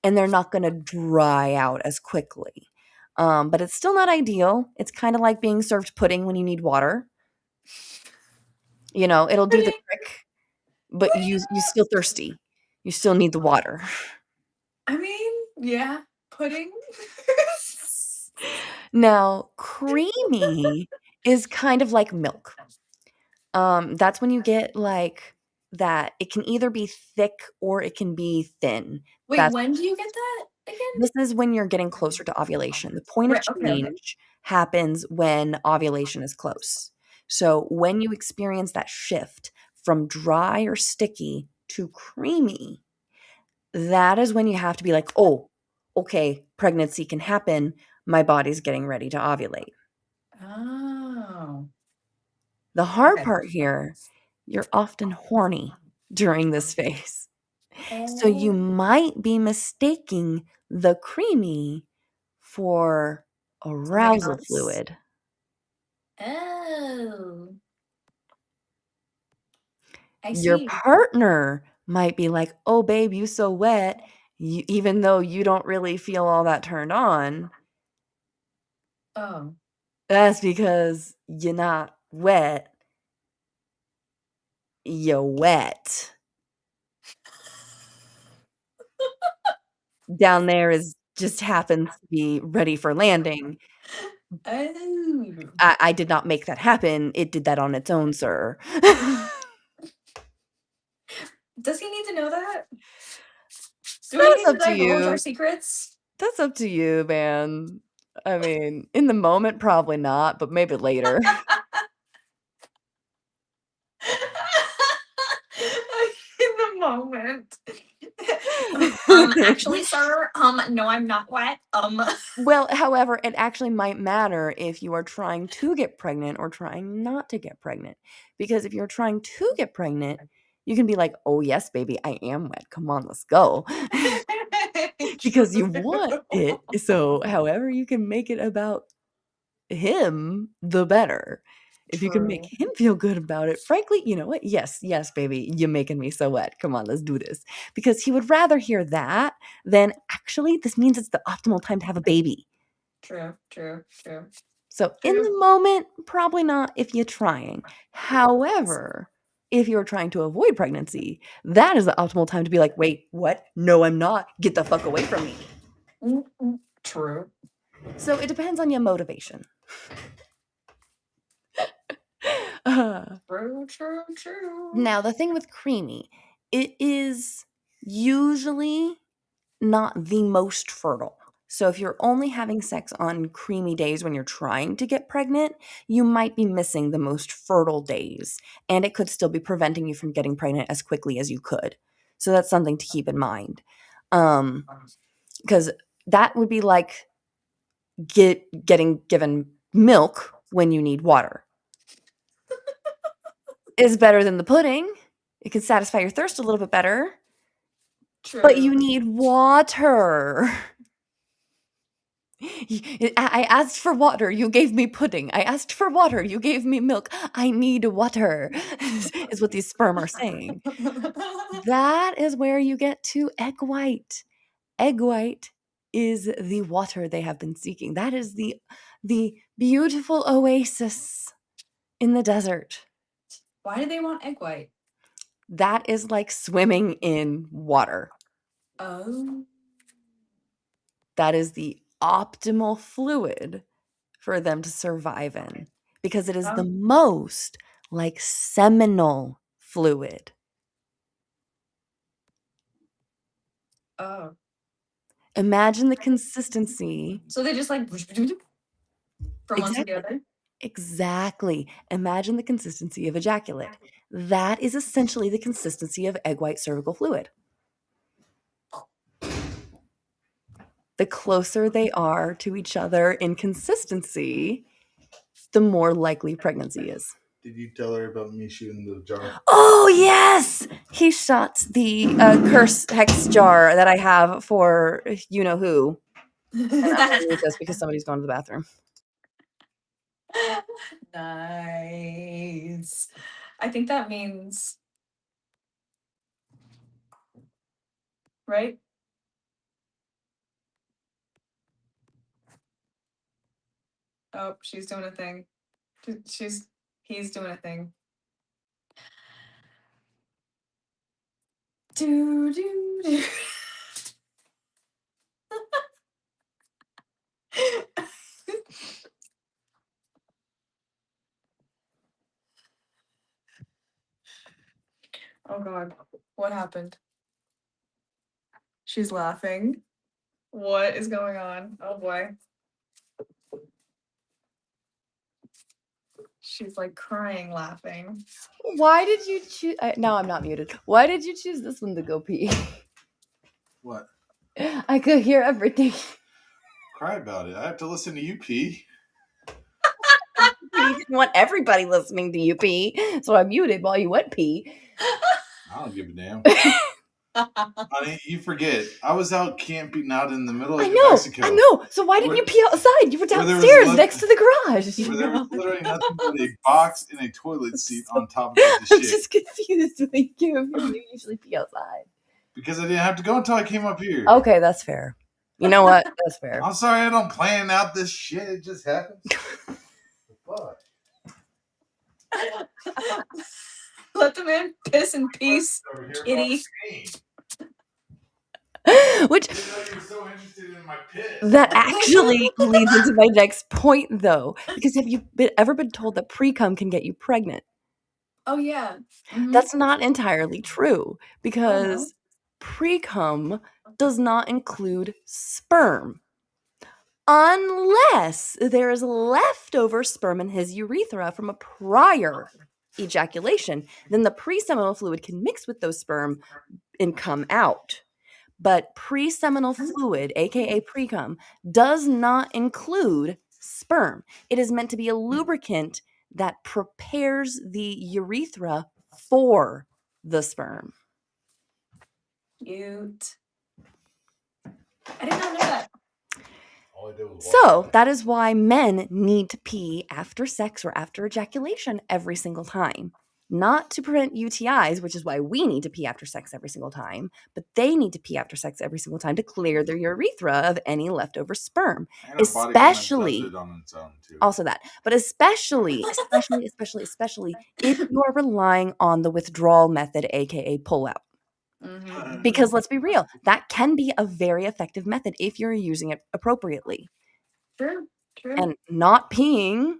and they're not going to dry out as quickly. But it's still not ideal. It's kind of like being served pudding when you need water. You know, it'll do the Pudding. trick, but you Pudding. still thirsty. You still need the water. I mean, yeah, pudding. Now, creamy is kind of like milk. That's when you get like that it can either be thick or it can be thin. Wait, That's when do you get that again? This is when you're getting closer to ovulation. The point of Right. Okay. Okay. change happens when ovulation is close. So when you experience that shift from dry or sticky to creamy, that is when you have to be like, "Oh, okay, pregnancy can happen. My body's getting ready to ovulate." Oh. The hard Okay. part here, you're often horny during this phase. So you Oh. might be mistaking the creamy for Something arousal else. fluid. Oh. I Your see. partner might be like, "Oh, babe, you so wet," even though you don't really feel all that turned on. Oh. That's because you're not wet, you're wet. Down there is just happens to be ready for landing. Oh. I did not make that happen. It did that on its own, sir. Does he need to know that? Do we That's need to up to divulge our you. secrets? That's up to you, man. I mean, in the moment, probably not, but maybe later. In the moment. Actually, sir, no, I'm not wet. Well, however, it actually might matter if you are trying to get pregnant or trying not to get pregnant. Because if you're trying to get pregnant, you can be like, "Oh, yes, baby, I am wet. Come on, let's go." Because you want True. it. So, however you can make it about him, the better. If you can make True. him feel good about it, frankly, you know what? Yes, yes, baby, you're making me so wet. Come on, let's do this. Because he would rather hear that than actually, this means it's the optimal time to have a baby. True. True. True. So in True. the moment, probably not if you're trying. However, if you're trying to avoid pregnancy, that is the optimal time to be like, wait, what? No, I'm not. Get the fuck away from me. True. So it depends on your motivation. Uh, True. True. True. Now, the thing with creamy, it is usually not the most fertile. So if you're only having sex on creamy days when you're trying to get pregnant, you might be missing the most fertile days, and it could still be preventing you from getting pregnant as quickly as you could. So that's something to keep in mind. Because that would be like getting given milk when you need water. Is better than the pudding. It can satisfy your thirst a little bit better, but True. you need water. I asked for water, you gave me pudding. I asked for water, you gave me milk. I need water, is what these sperm are saying. That is where you get to egg white. Egg white is the water they have been seeking. That is the beautiful oasis in the desert. Why do they want egg white? That is like swimming in water. Oh. That is the optimal fluid for them to survive in because it is the Oh. most like seminal fluid. Oh. Imagine the consistency. So they just like from one to the Exactly. other. Exactly. Imagine the consistency of ejaculate. That is essentially the consistency of egg white cervical fluid. The closer they are to each other in consistency, the more likely pregnancy is. Did you tell her about me shooting the jar? Oh, yes! He shot the curse hex jar that I have for you-know-who. And I'm going to use this because somebody's going to the bathroom. Nice. I think that means, right? Oh, she's doing a thing. He's doing a thing. Do do do. Oh God, what happened? She's laughing. What is going on? Oh boy. She's like crying, laughing. Why did you choose? No, I'm not muted. Why did you choose this one to go pee? What? I could hear everything. Cry about it. I have to listen to you pee. You didn't want everybody listening to you pee, so I muted while you went pee. I don't give a damn. Honey, you forget. I was out camping out in the middle of New Mexico. I know. So why didn't you pee outside? You were where there was downstairs next to the garage. Where there was literally nothing but a box and a toilet seat on top of the shit. I'm just confused. When you usually pee outside. Because I didn't have to go until I came up here. Okay, that's fair. You know what? That's fair. I'm sorry I don't plan out this shit. It just happens. Fuck. Let the man piss in peace, kitty. Which I didn't know you were so interested in my piss. That actually leads into my next point, though, because have you ever been told that pre-cum can get you pregnant? Oh yeah. Mm-hmm. That's not entirely true because pre-cum does not include sperm. Unless there is leftover sperm in his urethra from a prior ejaculation, then the pre-seminal fluid can mix with those sperm and come out. But pre-seminal fluid, aka pre-cum, does not include sperm. It is meant to be a lubricant that prepares the urethra for the sperm. Cute. I did not know that. So that is why men need to pee after sex or after ejaculation every single time. Not to prevent UTIs, which is why we need to pee after sex every single time, but they need to pee after sex every single time to clear their urethra of any leftover sperm. Especially, also that, but especially if you are relying on the withdrawal method, aka pullout. Mm-hmm. Because let's be real, that can be a very effective method if you're using it appropriately. True. And not peeing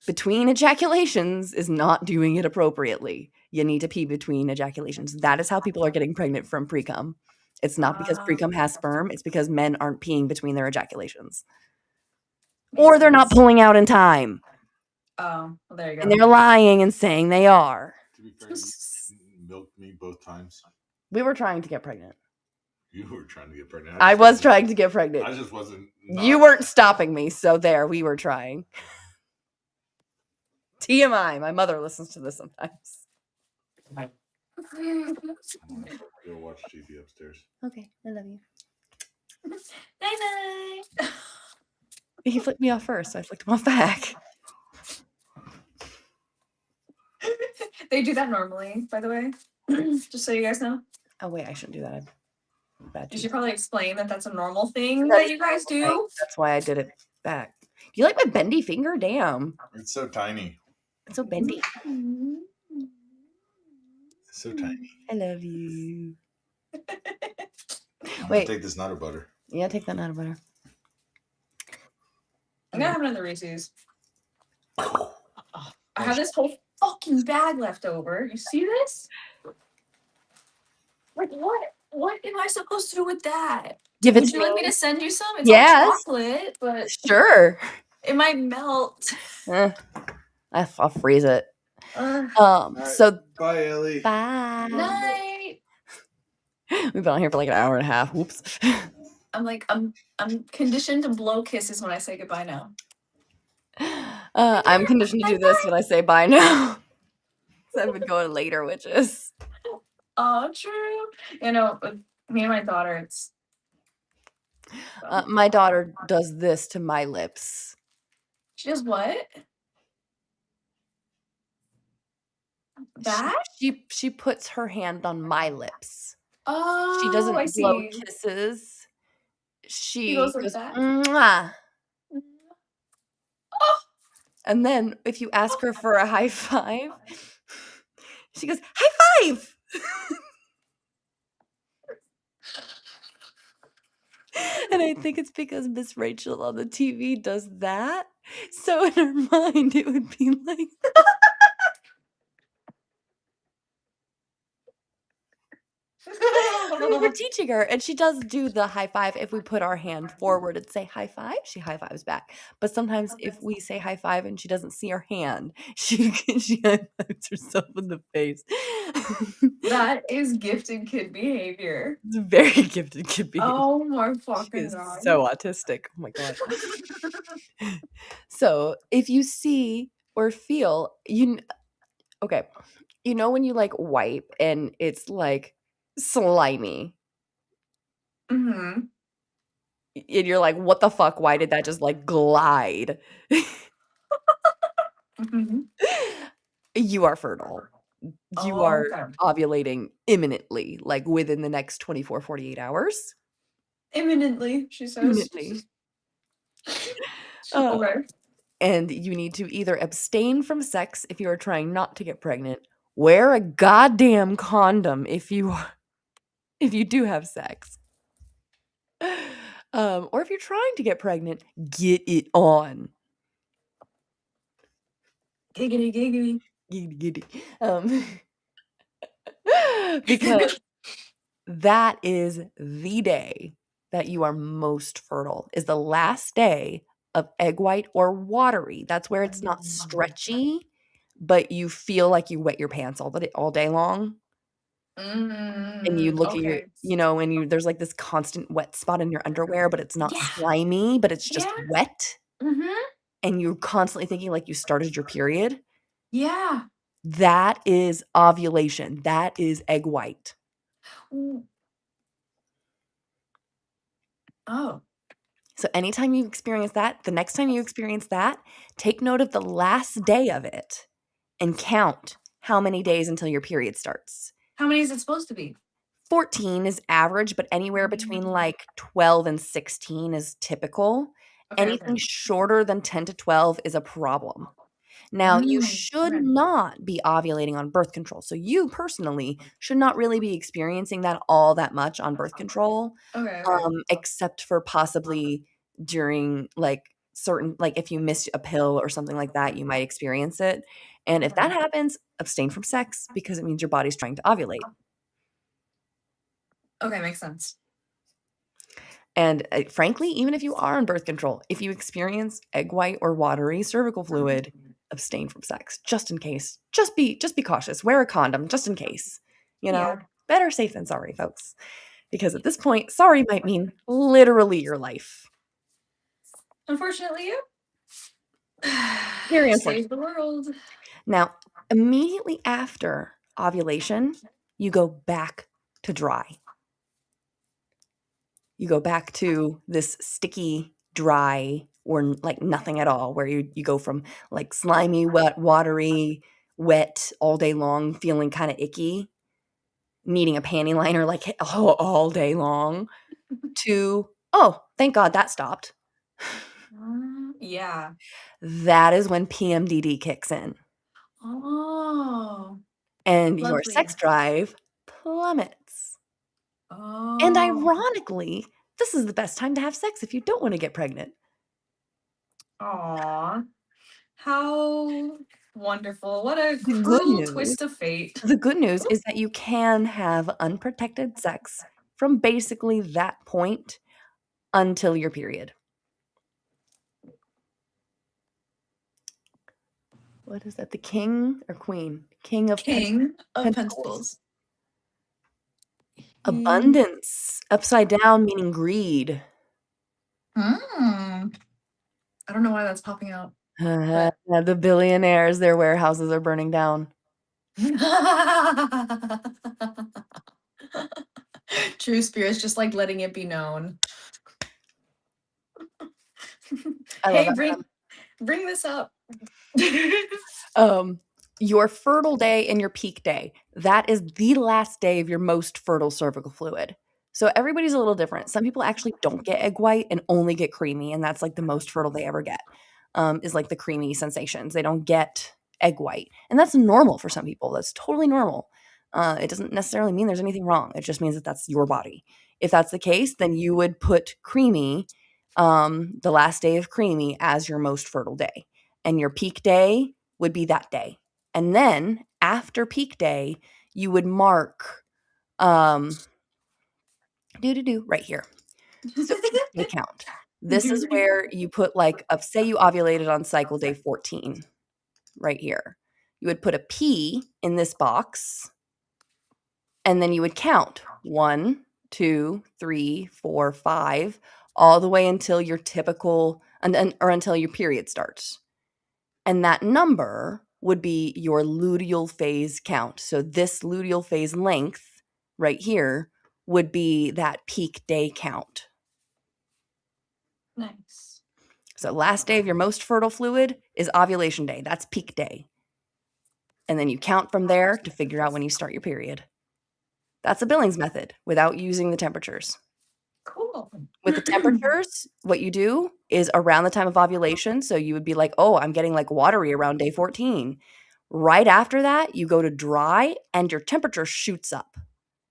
between ejaculations is not doing it appropriately. You need to pee between ejaculations. That is how people are getting pregnant from pre-cum. It's not because pre-cum has sperm. It's because men aren't peeing between their ejaculations. Or they're not pulling out in time. Oh, well, there you go. And they're lying and saying they are. To be fair, you milked me both times. We were trying to get pregnant. You were trying to get pregnant. I was trying to get pregnant. I just wasn't. You weren't stopping me, so there, we were trying. TMI, my mother listens to this sometimes. Go watch TV upstairs. Okay, I love you. Night. He flicked me off first, so I flicked him off back. They do that normally, by the way. Just so you guys know. Oh wait, I shouldn't do that. You should probably explain that that's a normal thing that you guys do. That's why I did it back. Do you like my bendy finger? Damn. It's so tiny. It's so bendy. It's so tiny. I love you. I'm gonna take this nut of butter. Yeah, take that nut of butter. I'm gonna have another Reese's. I have this whole fucking bag left over. You see this? Like what? What am I supposed to do with that? Would you like me to send you some? It's all chocolate, but sure. It might melt. I'll freeze it. Right. So bye, Ellie. Bye. Night. We've been on here for like an hour and a half. Whoops. I'm conditioned to blow kisses when I say goodbye now. I'm conditioned to do this when I say bye now. 'Cause I've been going later, witches. Oh, true. You know, with me and my daughter, it's My daughter does this to my lips. she does what? She That? she puts her hand on my lips. She Oh, I doesn't blow see. kisses. He She goes like goes, that. "Mwah." Oh. And then if you ask her for a high five, she goes, "High five!" And I think it's because Miss Rachel on the TV does that. So in her mind, it would be like we're teaching her, and she does do the high five if we put our hand forward and say high five, she high fives back. But sometimes if we say high five and she doesn't see our hand, she high fives herself in the face. That is gifted kid behavior. It's very gifted kid behavior. Oh my She fucking is god. so autistic. Oh my god. So if you see or feel okay, you know when you like wipe and it's like slimy Mm-hmm. and you're like, what the fuck? Why did that just like glide? Mm-hmm. You are fertile. You Oh, are okay. ovulating imminently, like within the next 24, 48 hours. Imminently, she says. Imminently. Uh, Okay. and you need to either abstain from sex if you are trying not to get pregnant, wear a goddamn condom if you do have sex. Or if you're trying to get pregnant, get it on. Giggity giggity. Giggity, giggity. Because that is the day that you are most fertile, is the last day of egg white or watery. That's where it's not stretchy, but you feel like you wet your pants all day long. And you look at your Okay. and there's like this constant wet spot in your underwear, but it's not Yeah. slimy, but it's just Yeah. wet. Mm-hmm. And you're constantly thinking like you started your period. Yeah. That is ovulation. That is egg white. Ooh. Oh. So anytime you experience that, the next time you experience that, take note of the last day of it and count how many days until your period starts. How many is it supposed to be? 14 is average, but anywhere between like 12 and 16 is typical. Okay, okay. Anything shorter than 10 to 12 is a problem. Now, you should Okay. not be ovulating on birth control. So you personally should not really be experiencing that all that much on birth control, Okay, okay. except for possibly during like certain like if you miss a pill or something like that, you might experience it. And if that Okay. happens, abstain from sex because it means your body's trying to ovulate. Okay, makes sense. And frankly, even if you are on birth control, if you experience egg white or watery cervical fluid, abstain from sex just in case. Just be cautious. Wear a condom just in case. You know, Yeah. better safe than sorry, folks. Because at this point, sorry might mean literally your life. Unfortunately, yeah. Very Save unfortunate. the world. Now, immediately after ovulation, you go back to dry. You go back to this sticky, dry, or like nothing at all, where you go from like slimy, wet, watery, wet all day long, feeling kind of icky, needing a panty liner like all day long, to, oh, thank God that stopped. Yeah. That is when PMDD kicks in Oh, and your lovely. sex drive plummets. And Oh. ironically, this is the best time to have sex if you don't want to get pregnant. Aw. How wonderful. What a The good cruel news twist of fate. The good news is that you can have unprotected sex from basically that point until your period. What is that? The king or queen? King of King of pentacles. Pentacles. Abundance. Upside down meaning greed. Hmm. I don't know why that's popping out. What? The billionaires, their warehouses are burning down. True spirits just like letting it be known. I love Hey, that. bring this up. Your fertile day and your peak day, that is the last day of your most fertile cervical fluid. So everybody's a little different. Some people actually don't get egg white and only get creamy, and that's like the most fertile they ever get, is like the creamy sensations. They don't get egg white, and that's normal for some people. That's totally normal. It doesn't necessarily mean there's anything wrong. It just means that that's your body. If that's the case, then you would put creamy, the last day of creamy, as your most fertile day, and your peak day would be that day. And then after peak day, you would mark right here. So peak day count. This is where you put like say you ovulated on cycle day 14 right here. You would put a P in this box, and then you would count 1, 2, 3, 4, 5, all the way until your typical or until your period starts. And that number would be your luteal phase count. So this luteal phase length right here would be that peak day count. Nice. So last day of your most fertile fluid is ovulation day. That's peak day. And then you count from there to figure out when you start your period. That's a Billings method without using the temperatures. Cool. With the temperatures, what you do is around the time of ovulation, so you would be like, "Oh, I'm getting, like, watery around day 14." Right after that, you go to dry and your temperature shoots up.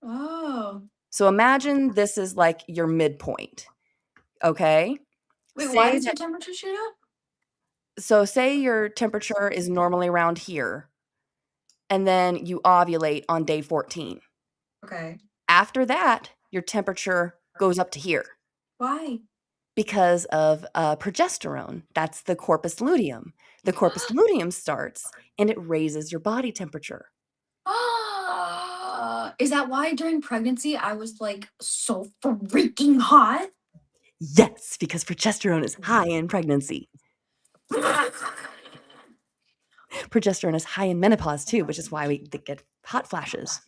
Oh. So imagine this is, like, your midpoint, okay? Wait, why Say does your that temperature shoot up? so say your temperature is normally around here, and then you ovulate on day 14. Okay. After that, your temperature goes up to here. Why? Because of progesterone. That's the corpus luteum. The corpus luteum starts and it raises your body temperature. Is that why during pregnancy I was like so freaking hot? Yes, because progesterone is high in pregnancy. Progesterone is high in menopause too, which is why we get hot flashes.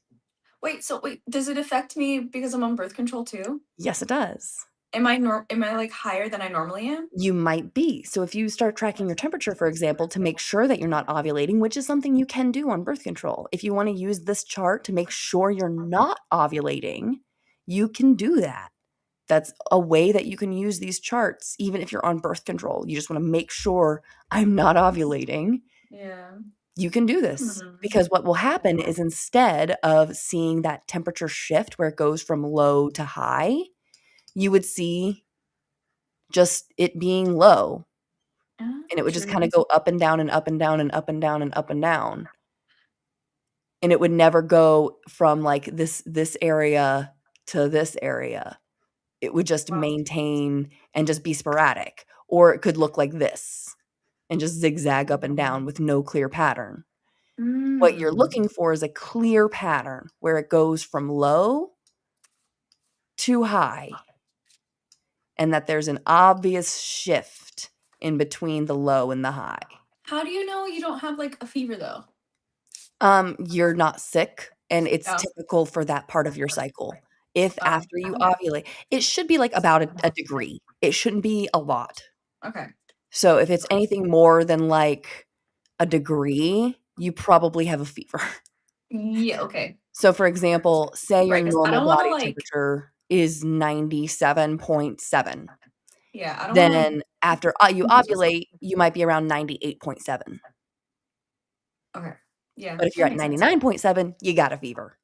Wait, does it affect me because I'm on birth control too? Yes, it does. Am I like higher than I normally am? You might be. So if you start tracking your temperature, for example, to make sure that you're not ovulating, which is something you can do on birth control. If you want to use this chart to make sure you're not ovulating, you can do that. That's a way that you can use these charts, even if you're on birth control. You just want to make sure I'm not ovulating. Yeah. You can do this because what will happen is instead of seeing that temperature shift where it goes from low to high, you would see just it being low, and it would just kind of go up and down and up and down and up and down and up and down. And it would never go from like this area to this area. It would just maintain and just be sporadic, or it could look like this and just zigzag up and down with no clear pattern. What you're looking for is a clear pattern where it goes from low to high, and that there's an obvious shift in between the low and the high. How do you know you don't have like a fever though? You're not sick, and it's Oh. typical for that part of your cycle. If after you ovulate, it should be like about a degree. It shouldn't be a lot. Okay. So if it's anything more than like a degree, you probably have a fever. Yeah, okay. So for example, say your Right, 'cause I normal don't wanna body like temperature is 97.7. yeah, I don't wanna like Then after you ovulate, you might be around 98.7. okay. Yeah, But if that you're at makes sense. 99.7, you got a fever.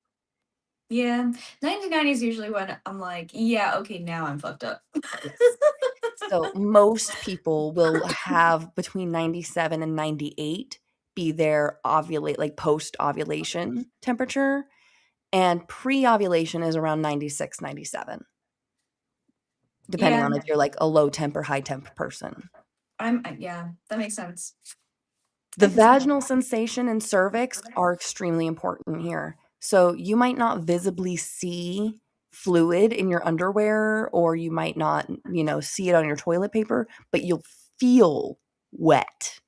Yeah, 99 is usually when I'm like, "Yeah, okay, now I'm fucked up." Yes. So most people will have between 97 and 98 be their like post-ovulation temperature, and pre-ovulation is around 96, 97, depending Yeah, on if you're like a low temp or high temp person. yeah, that makes sense. I The can see that. vaginal sensation and cervix are extremely important here. So you might not visibly see fluid in your underwear, or you might not, see it on your toilet paper, but you'll feel wet.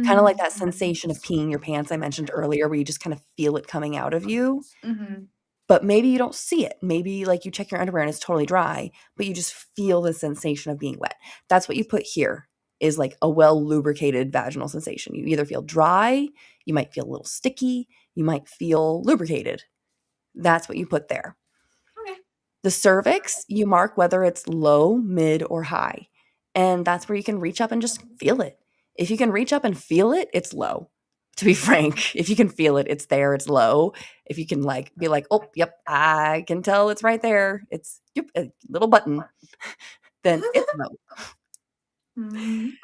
Kinda like that sensation of peeing your pants I mentioned earlier, where you just kind of feel it coming out of you, Mm-hmm. but maybe you don't see it. Maybe, like, you check your underwear and it's totally dry, but you just feel the sensation of being wet. That's what you put here, is like a well-lubricated vaginal sensation. You either feel dry, you might feel a little sticky, you might feel lubricated. That's what you put there. Okay. The cervix, you mark whether it's low, mid, or high, and that's where you can reach up and just feel it. If you can reach up and feel it, it's low. To be frank, if you can feel it, it's there, it's low. If you can, like, be like, "Oh, yep, I can tell it's right there. It's yep, a little button," then it's low. Mm.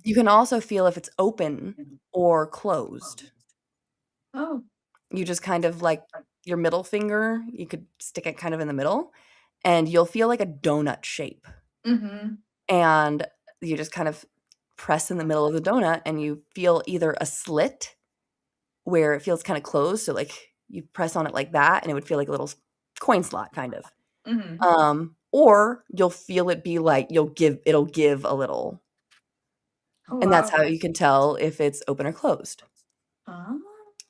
You can also feel if it's open or closed. Oh. You just kind of, like, your middle finger, you could stick it kind of in the middle, and you'll feel like a donut shape. Mm-hmm. And you just kind of press in the middle of the donut and you feel either a slit where it feels kind of closed, so, like, you press on it like that and it would feel like a little coin slot kind of. Mm-hmm. Or you'll feel it be like it'll give a little, Oh and that's wow. how you can tell if it's open or closed.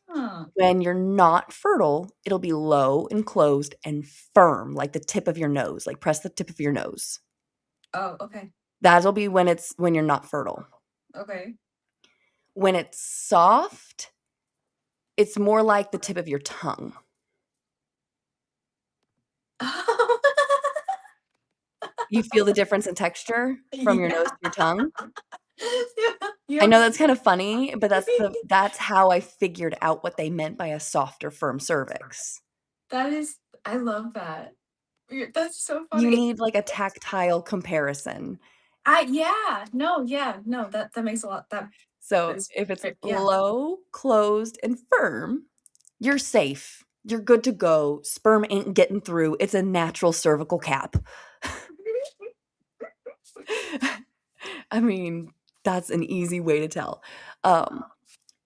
Ah. When you're not fertile, it'll be low and closed and firm, like the tip of your nose, like press the tip of your nose. Oh, okay. That'll be when you're not fertile. Okay. When it's soft, it's more like the tip of your tongue. You feel the difference in texture from your Yeah. nose to your tongue? Yeah. I Yep. know that's kinda funny, but that's how I figured out what they meant by a softer, firm cervix. That is, I love that. That's so You funny. need, like, a tactile comparison. Yeah, no, that makes a lot, that So, is if it's yeah. low, closed, and firm, you're safe. You're good to go. Sperm ain't getting through. It's a natural cervical cap. I mean, that's an easy way to tell.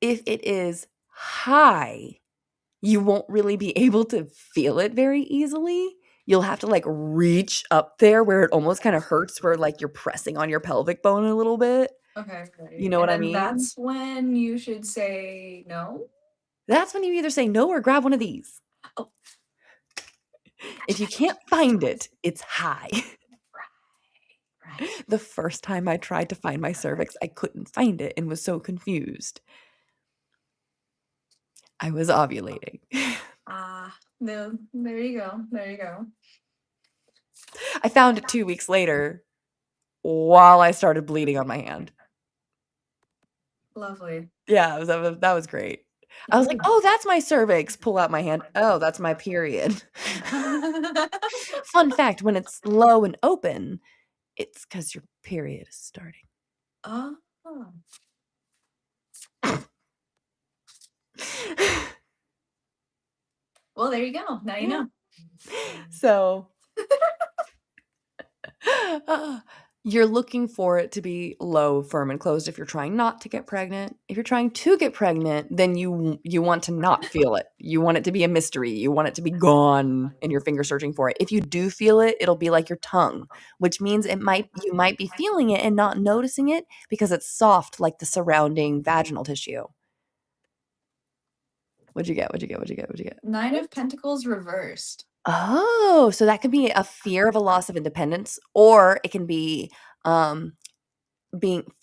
If it is high, you won't really be able to feel it very easily. You'll have to, like, reach up there where it almost kinda hurts, where, like, you're pressing on your pelvic bone a little bit. Okay, You right. know And what I then mean? that's when you should say no? That's when you either say no or grab one of these. Oh, If gotcha, you gotcha, can't find it, it's high. right, right. The first time I tried to find my cervix, I couldn't find it and was so confused. I was ovulating. No, there you go, there you go. I found it 2 weeks later while I started bleeding on my hand. Lovely. Yeah, that was great. I was like, Ooh. "Oh, that's my cervix." Pull out my hand. "Oh, that's my period." Fun fact, when it's low and open, it's 'cause your period is starting. Oh. Well, there you go, now you Yeah. know. So uh, you're looking for it to be low, firm, and closed if you're trying not to get pregnant. If you're trying to get pregnant, then you want to not feel it. You want it to be a mystery. You want it to be gone and your finger searching for it. If you do feel it, it'll be like your tongue, which means you might be feeling it and not noticing it because it's soft like the surrounding vaginal tissue. What'd you get? What'd you get? What'd you get? What'd you get? 9 of Pentacles reversed. Oh, so that could be a fear of a loss of independence, or it can be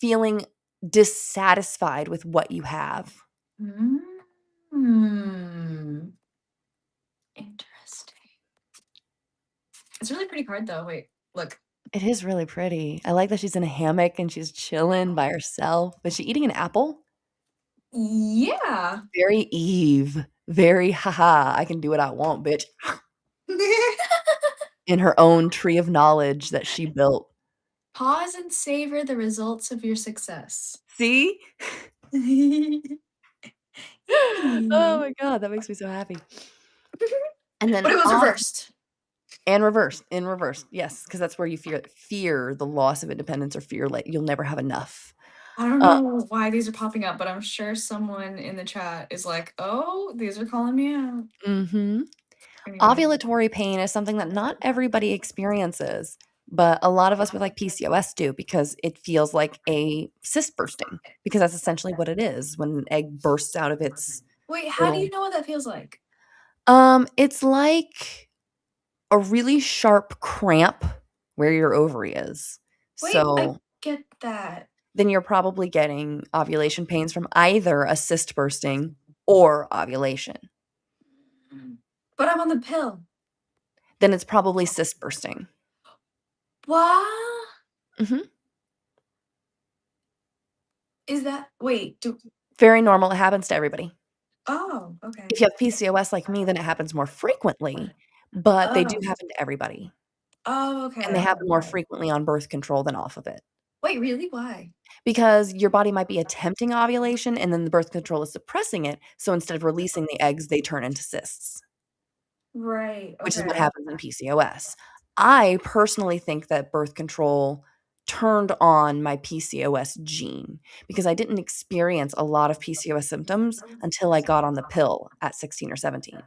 feeling dissatisfied with what you have. Mm. Interesting. It's a really pretty card though. Wait, look. It is really pretty. I like that she's in a hammock and she's chilling by herself. Is she eating an apple? Yeah. Very Eve. Very, haha, I can do what I want, bitch. In her own tree of knowledge that she built. Pause and savor the results of your success. See? Oh my god, that makes me so happy. And then But it was reversed. and reversed, in reverse, yes, because that's where you fear the loss of independence or fear like you'll never have enough. I don't Uh, know why these are popping up, but I'm sure someone in the chat is like, "Oh, these are calling me out." mhm. Anyway. Ovulatory pain is something that not everybody experiences. but a lot of us with like PCOS do because it feels like a cyst bursting because that's essentially what it is when an egg bursts out of its Wait, how do little. you know what that feels like? It's like a really sharp cramp where your ovary is. Wait, I So get that. then you're probably getting ovulation pains from either a cyst bursting or ovulation. But I'm on the pill. Then it's probably cyst bursting. What? Mhm. Is that wait, do Very normal, it happens to everybody. oh, okay. If you have PCOS like me, then it happens more frequently, but they do Oh. happen to everybody, Oh, and they okay. happen more frequently on birth control than off of it. Wait, really? Why? Because your body might be attempting ovulation and then the birth control is suppressing it, so instead of releasing the eggs, they turn into cysts, Right, which is what okay. happens in PCOS. I personally think that birth control turned on my PCOS gene because I didn't experience a lot of PCOS symptoms until I got on the pill at 16 or 17.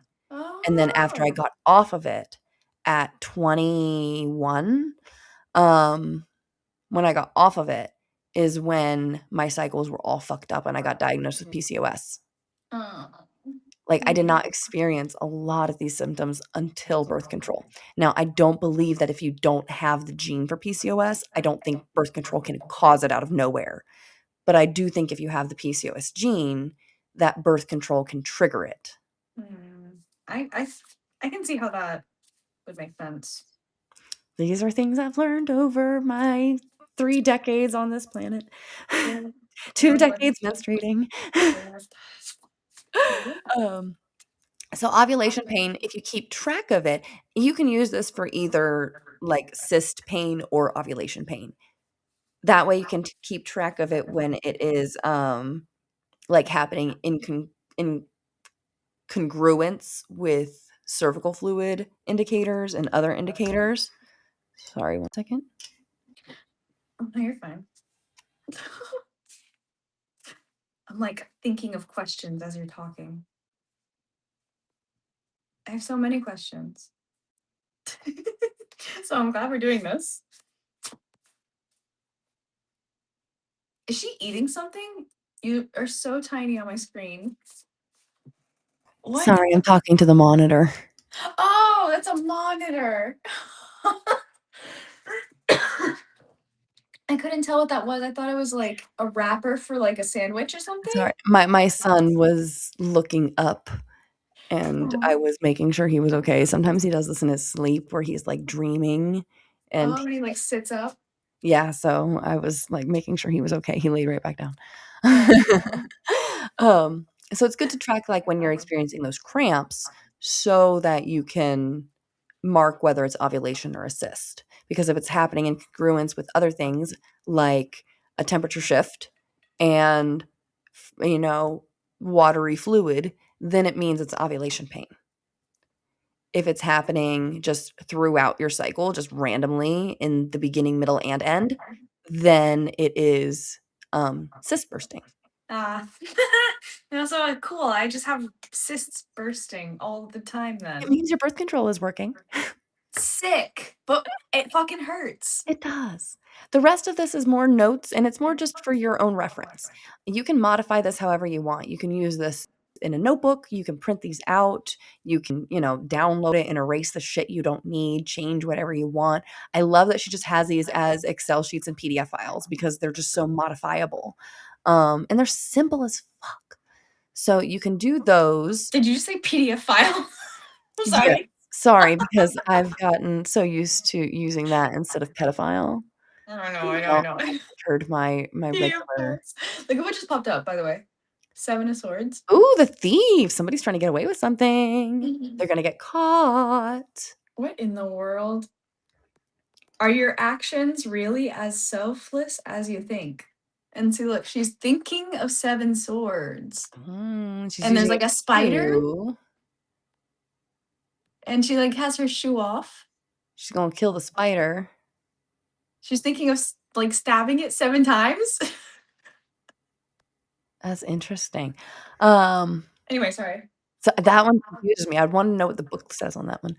And then after I Oh. got off of it at 21, um, when I got off of it is when my cycles were all fucked up and I got diagnosed with PCOS. Oh. Like, I did not experience a lot of these symptoms until birth control. Now, I don't believe that if you don't have the gene for PCOS, I don't think birth control can cause it out of nowhere. But I do think if you have the PCOS gene, that birth control can trigger it. Hmm. I can see how that would make sense. These are things I've learned over my 3 decades on this planet. Yeah. 2 decades menstruating. Yeah. Um, so ovulation pain, if you keep track of it, you can use this for either, like, cyst pain or ovulation pain. That way you can keep track of it when it is, like, happening in congruence with cervical fluid indicators and other indicators. Sorry, 1 second. Oh, no, you're fine. I'm like thinking of questions as you're talking. I have so many questions. So I'm glad we're doing this. Is she eating something? You are so tiny on my screen. What? Sorry, I'm talking to the monitor. Oh, that's a monitor. I couldn't tell what that was. I thought it was like a wrapper for like a sandwich or something. Sorry. My son was looking up, and I Oh, was making sure he was okay. Sometimes he does this in his sleep where he's, like, dreaming, and oh, and he like sits up. yeah, so I was, like, making sure he was okay. He laid right back down. Oh, So it's good to track, like, when you're experiencing those cramps so that you can mark whether it's ovulation or a cyst, because if it's happening in congruence with other things, like a temperature shift and, watery fluid, then it means it's ovulation pain. If it's happening just throughout your cycle, just randomly in the beginning, middle, and end, then it is, cyst bursting. ah. That's so cool. I just have cysts bursting all the time It then. means your birth control is working. Sick, but it fucking hurts. It does. The rest of this is more notes, and it's more just for your own reference. You can modify this however you want. You can use this in a notebook, you can print these out, you can, download it and erase the shit you don't need, change whatever you want. I love that she just has these as Excel sheets and PDF files because they're just so modifiable. And they're simple as fuck. So you can do those. Did you just say PDF file? I'm Yeah. sorry. Sorry, because I've gotten so used to using that instead of pedophile. I know, You I know, I know, know. I entered my PDF regular. files. Look at what just popped up, by the way. Seven of Swords. Ooh, the thief! Somebody's trying to get away with something. They're gonna get caught. What in the world? Are your actions really as selfless as you think? And see, look, she's thinking of Seven Swords. She's And there's using like it a spider, too. and she like has her shoe off. She's gonna kill the spider. She's thinking of like stabbing it 7 times. That's interesting. Um, Anyway, sorry. so that one confuses me. I'd wanna know what the book says on that one.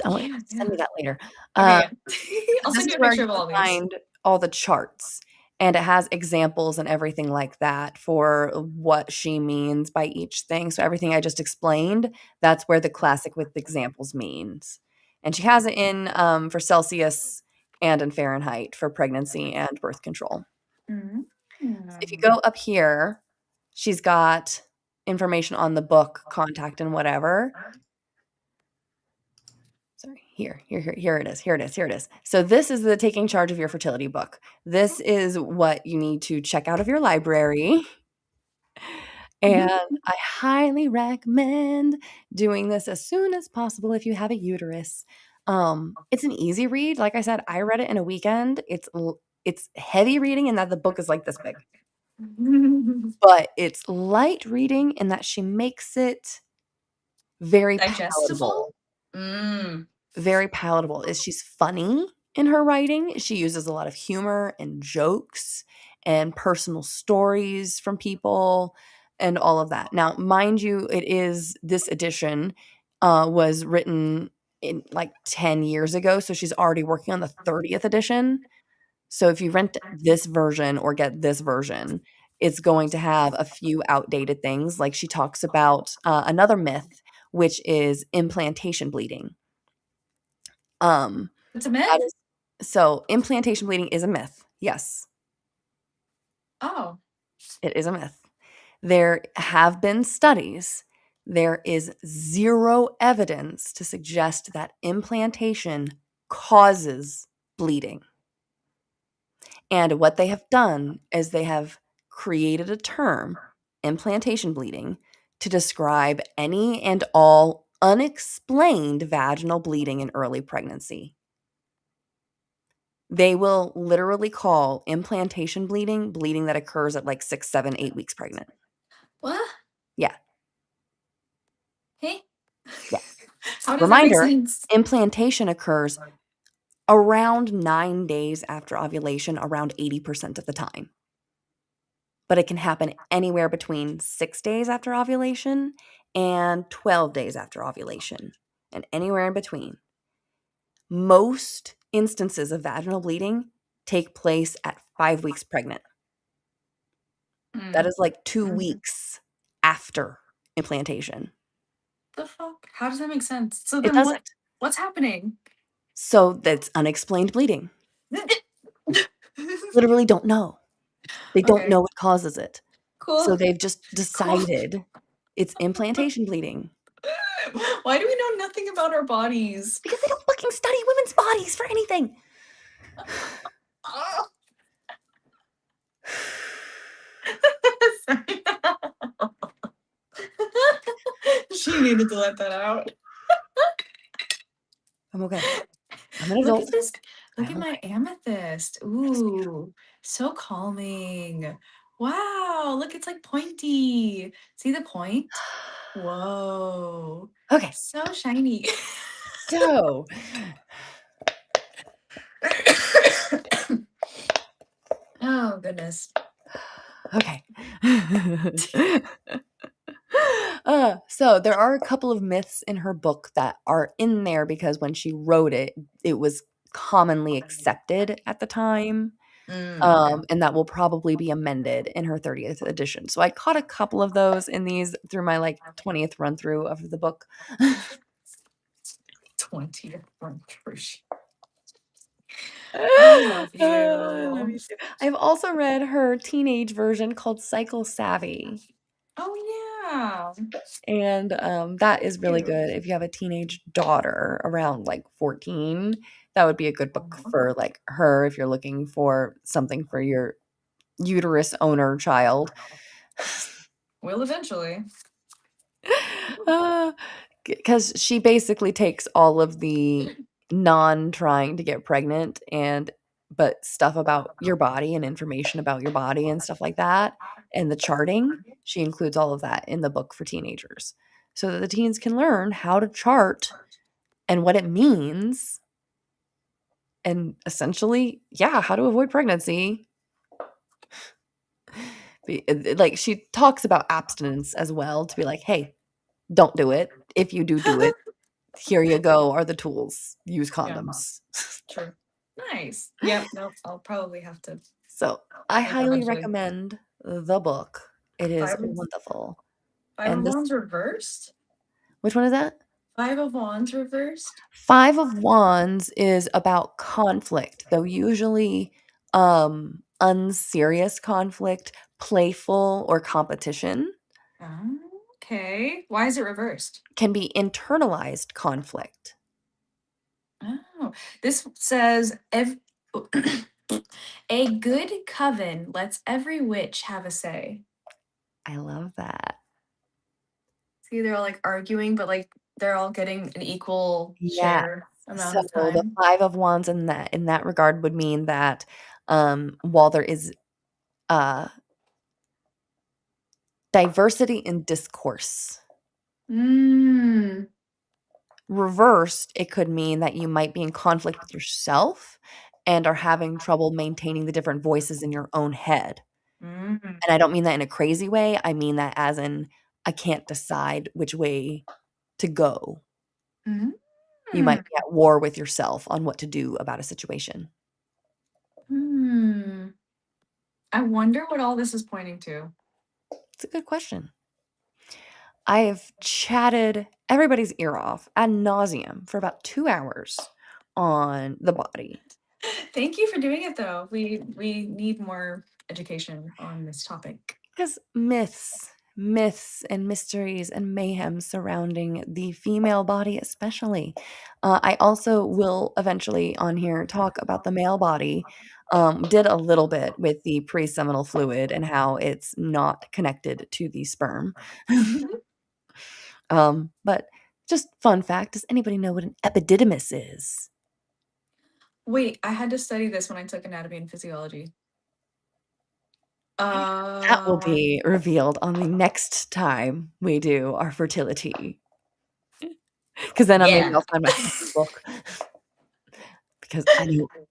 I want Yeah, send me yeah. that later. Okay, yeah. But I'll this send is you a where picture you of all can these. find all the charts, and it has examples and everything like that for what she means by each thing. So everything I just explained, that's where the classic with examples means. And she has it in for Celsius and in Fahrenheit for pregnancy and birth control. Mm. So if you go up here, she's got information on the book, contact, and whatever. Sorry, here it is. Here it is. Here it is. So this is the Taking Charge of Your Fertility book. This is what you need to check out of your library. And I highly recommend doing this as soon as possible if you have a uterus. It's an easy read. Like I said, I read it in a weekend. It's heavy reading in that the book is like this big, but it's light reading in that she makes it very Digestible? palatable. Mm. Very palatable. Is she's funny in her writing. She uses a lot of humor and jokes and personal stories from people and all of that. Now, mind you, it is this edition was written in like 10 years ago, so she's already working on the 30th edition. So if you rent this version or get this version, it's going to have a few outdated things. Like she talks about another myth, which is implantation bleeding. Um, It's a that myth? is so implantation bleeding is a myth. Yes, Oh. it is a myth. There have been studies. There is zero evidence to suggest that implantation causes bleeding. And what they have done is they have created a term, implantation bleeding, to describe any and all unexplained vaginal bleeding in early pregnancy. They will literally call implantation bleeding, bleeding that occurs at like 6, 7, 8 weeks pregnant. What? Yeah, Hey? yeah. How does that make Reminder, sense? implantation occurs around 9 days after ovulation, around 80% of the time. But it can happen anywhere between 6 days after ovulation and 12 days after ovulation, and anywhere in between. Most instances of vaginal bleeding take place at 5 weeks pregnant. That Mm. is like 2 Mhm. weeks after implantation. The fuck? How does that make sense? So It then doesn't. what's happening? So that's unexplained bleeding. Literally don't know. They don't Okay. know what causes it. So Cool. they've just Cool. decided it's implantation bleeding Why do we know nothing about our bodies? because they don't fucking study women's bodies for anything. Oh. Sorry. She needed to let that out. I'm okay. I'm an Look adult. at this. Look at I'm my okay. amethyst. It's beautiful. Ooh, so calming. Wow, look, it's like pointy. See the point? Whoa. Okay. So shiny. So, Oh, goodness. okay. So there are a couple of myths in her book that are in there because when she wrote it, it was commonly accepted at the time. Okay. And that will probably be amended in her 30th edition. So I caught a couple of those in these through my like 20th run through of the book. 20th century. I love I love you. you too. I've also read her teenage version called Cycle Savvy. Oh, yeah. And that is really Cute. good if you have a teenage daughter around like 14. That would be a good book for like her if you're looking for something for your uterus owner child. Will eventually. Because she basically takes all of the non trying to get pregnant and but stuff about your body and information about your body and stuff like that and the charting, she includes all of that in the book for teenagers so that the teens can learn how to chart and what it means and essentially, yeah, how to avoid pregnancy. Like she talks about abstinence as well to be like, hey, don't do it. If you do do it, Here you go, are the tools. Use Yeah. condoms. True. Nice. Yep. Nope. I'll probably have to. So I Maybe highly eventually. recommend the book. It is Five of, wonderful. Five of And this, Wands reversed? which one is that? Five of Wands reversed? Five of Wands is about conflict, though usually unserious conflict, playful or competition. Okay. Why is it reversed? Can be internalized conflict. Oh, this says a good coven lets every witch have a say. I love that. See, they're all like arguing, but like they're all getting an equal Yeah. share amount So of the time. Five of Wands in that regard would mean that while there is uh diversity in discourse, Mm. reversed, it could mean that you might be in conflict with yourself and are having trouble maintaining the different voices in your own head. Mm. And I don't mean that in a crazy way. I mean that as in I can't decide which way to go. Mm. You might be at war with yourself on what to do about a situation. Hmm. I wonder what all this is pointing to. It's a good question. I have chatted everybody's ear off ad nauseum for about 2 hours on the body. Thank you for doing it though. We need more education on this topic. Because myths and mysteries and mayhem surrounding the female body, especially. I also will eventually on here talk about the male body. Did a little bit with the pre-seminal fluid and how it's not connected to the sperm. But just fun fact: does anybody know what an epididymis is? Wait, I had to study this when I took anatomy and physiology. That will be revealed on the next time we do our fertility. Because then maybe Yeah. I'll find my book. Because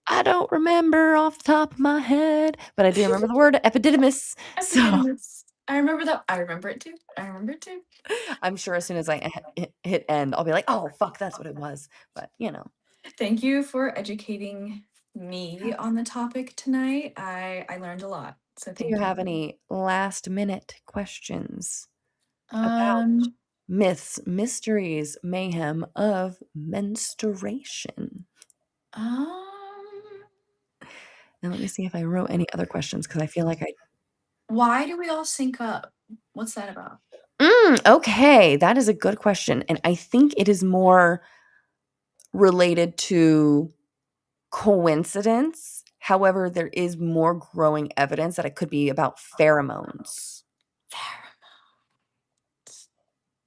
I don't remember off the top of my head, but I do remember the word epididymis. So Epididymis. I remember that. I remember it too. I remember it too. I'm sure as soon as I hit end, I'll be like, oh fuck, that's what it was. But Thank you for educating me on the topic tonight. I learned a lot. So do you thank you. have any last minute questions about Um, myths, mysteries, mayhem of menstruation? um, Now let me see if I wrote any other questions because I feel like I. why do we all sync up? What's that about? Okay, that is a good question, and I think it is more related to coincidence. However, there is more growing evidence that it could be about pheromones. Pheromones.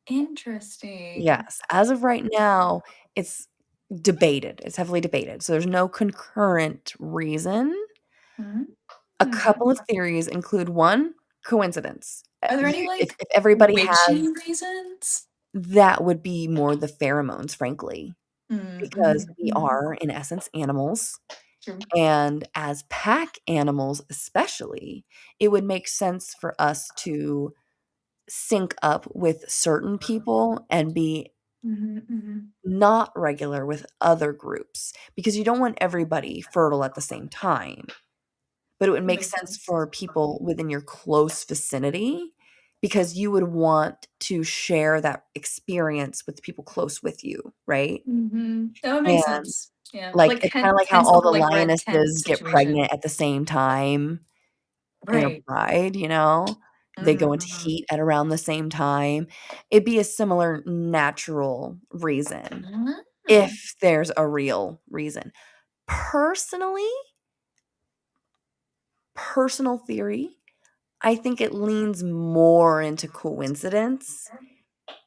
Interesting. Yes, as of right now, it's debated. It's heavily debated. So there's no concurrent reason. Hmm. A couple of theories include one, coincidence. Are there any If like everybody witchy has reasons? that would be more the pheromones, frankly, because we Mm-hmm. are in essence animals. True. And as pack animals, especially, it would make sense for us to sync up with certain people and be Mm-hmm, mm-hmm. not regular with other groups because you don't want everybody fertile at the same time. But it would That make makes sense sense. for people within your close vicinity because you would want to share that experience with the people close with you, right? Mm-hmm. That would make And sense. Yeah. like Like it's kind of like how hence the all whole the like red tent lionesses get situation. pregnant at the same time in a Right. pride, they go into Mm-hmm. heat at around the same time. It'd be a similar natural reason Mm-hmm. if there's a real reason. Personally, personal theory, I think it leans more into coincidence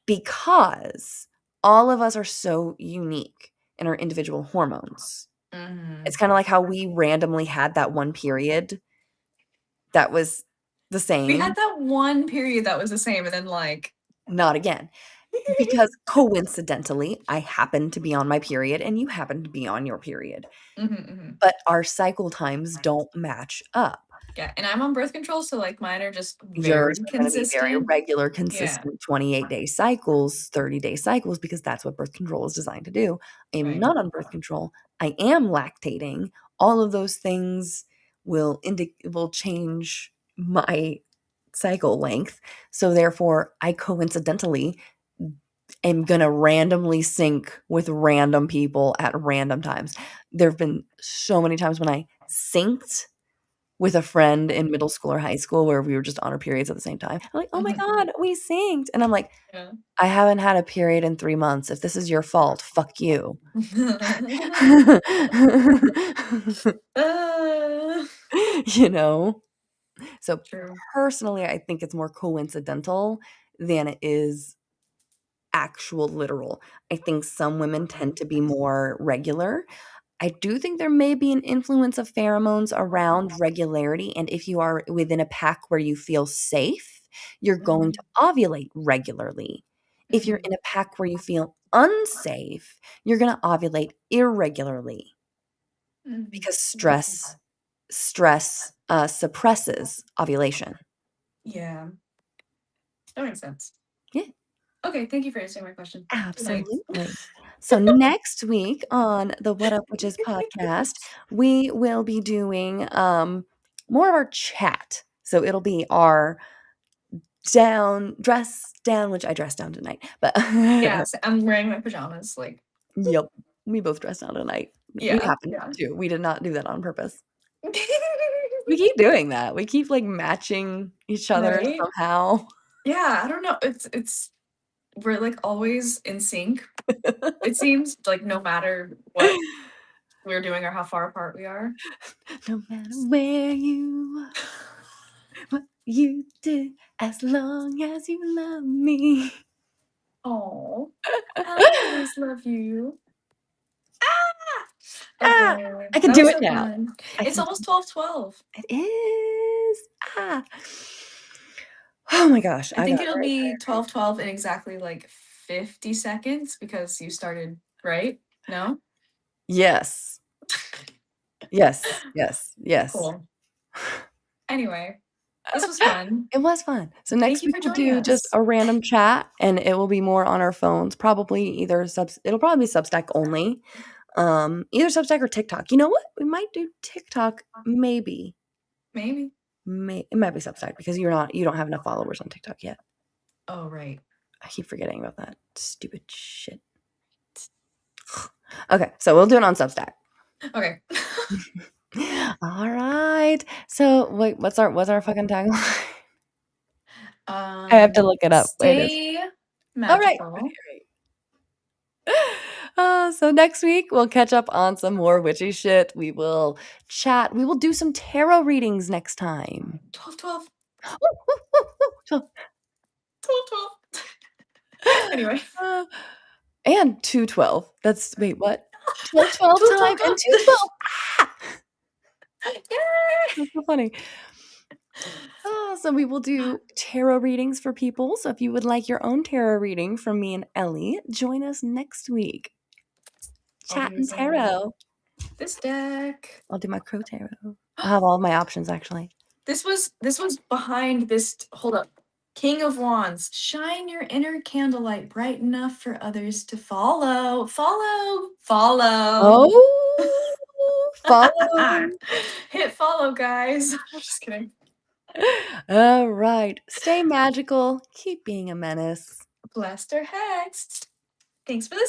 because all of us are so unique in our individual hormones. Mm-hmm. It's kind of like how we randomly had that one period that was the We same, had that one period that was the same, and then like not again. Because coincidentally, I happen to be on my period and you happen to be on your period. mm-hmm, mm-hmm. But our cycle times don't match up. Yeah, and I'm on birth control, so like mine are just very Yours are gonna be very consistent. regular, Yeah. consistent 28-day cycles, 30-day cycles, because that's what birth control is designed to do. I am Right. not on birth control. I am lactating. All of those things will change my cycle length. So therefore, I coincidentally am gonna randomly sync with random people at random times. There have been so many times when I synced with a friend in middle school or high school where we were just on our periods at the same time. I'm like, "Oh my god, we synced." And I'm like, Yeah. "I haven't had a period in 3 months. If this is your fault, fuck you." You know? So, True. personally, I think it's more coincidental than it is actual literal. I think some women tend to be more regular. I do think there may be an influence of pheromones around regularity, and if you are within a pack where you feel safe, you're going to ovulate regularly. If you're in a pack where you feel unsafe, you're gonna ovulate irregularly because stress suppresses ovulation. Yeah, that makes sense. Yeah. Okay, thank you for answering my question. Good night. Absolutely. So next week on the What Up Witches podcast, we will be doing more of our chat. So it'll be our dress down, which I dressed down tonight. But Yes, I'm wearing my pajamas. Like, yep, we both dressed down tonight. We yeah, happened yeah. to. We did not do that on purpose. We keep doing that. We keep like matching each other Right? somehow. Yeah, I don't know. It's we're like always in sync. It seems like no matter what we're doing or how far apart we are. No matter where you are, what you do, as long as you love me. Oh, I'll always love you. Ah, Okay, I can that do was it so now. fun. I It's can almost 12:12. it is. Ah. Oh my gosh, I I think got it'll very be tired. 12:12 in exactly like 50 seconds because you started, right? No? Yes. Yes, yes, yes. Cool. Anyway, this was fun. It was fun. So Thank next you week for we'll joining do just us. a random chat, and it will be more on our phones, probably it'll probably be Substack only. Either Substack or TikTok. You know what? We might do TikTok, maybe. Maybe. It might be Substack because you don't have enough followers on TikTok yet. Oh, right. I keep forgetting about that stupid shit. Okay, so we'll do it on Substack. Okay. All right. So wait, what's our fucking tagline? I have to look it up. It is. Stay All right. magical. So next week we'll catch up on some more witchy shit. We will chat. We will do some tarot readings next time. 12:12. So, 12:12. Anyway. and 212. That's wait, what? 12 time and 212. Ah! Yay! That's so funny. So we will do tarot readings for people. So if you would like your own tarot reading from me and Ellie, join us next week. I'll be Chat and using tarot. this deck. I'll do my crow tarot. I'll have all my options actually. This was behind this. Hold up. King of Wands. Shine your inner candlelight bright enough for others to follow. Follow. Follow. Oh, follow. Hit follow, guys. Just kidding. All right. Stay magical. Keep being a menace. Blessed or hexed. Thanks for listening.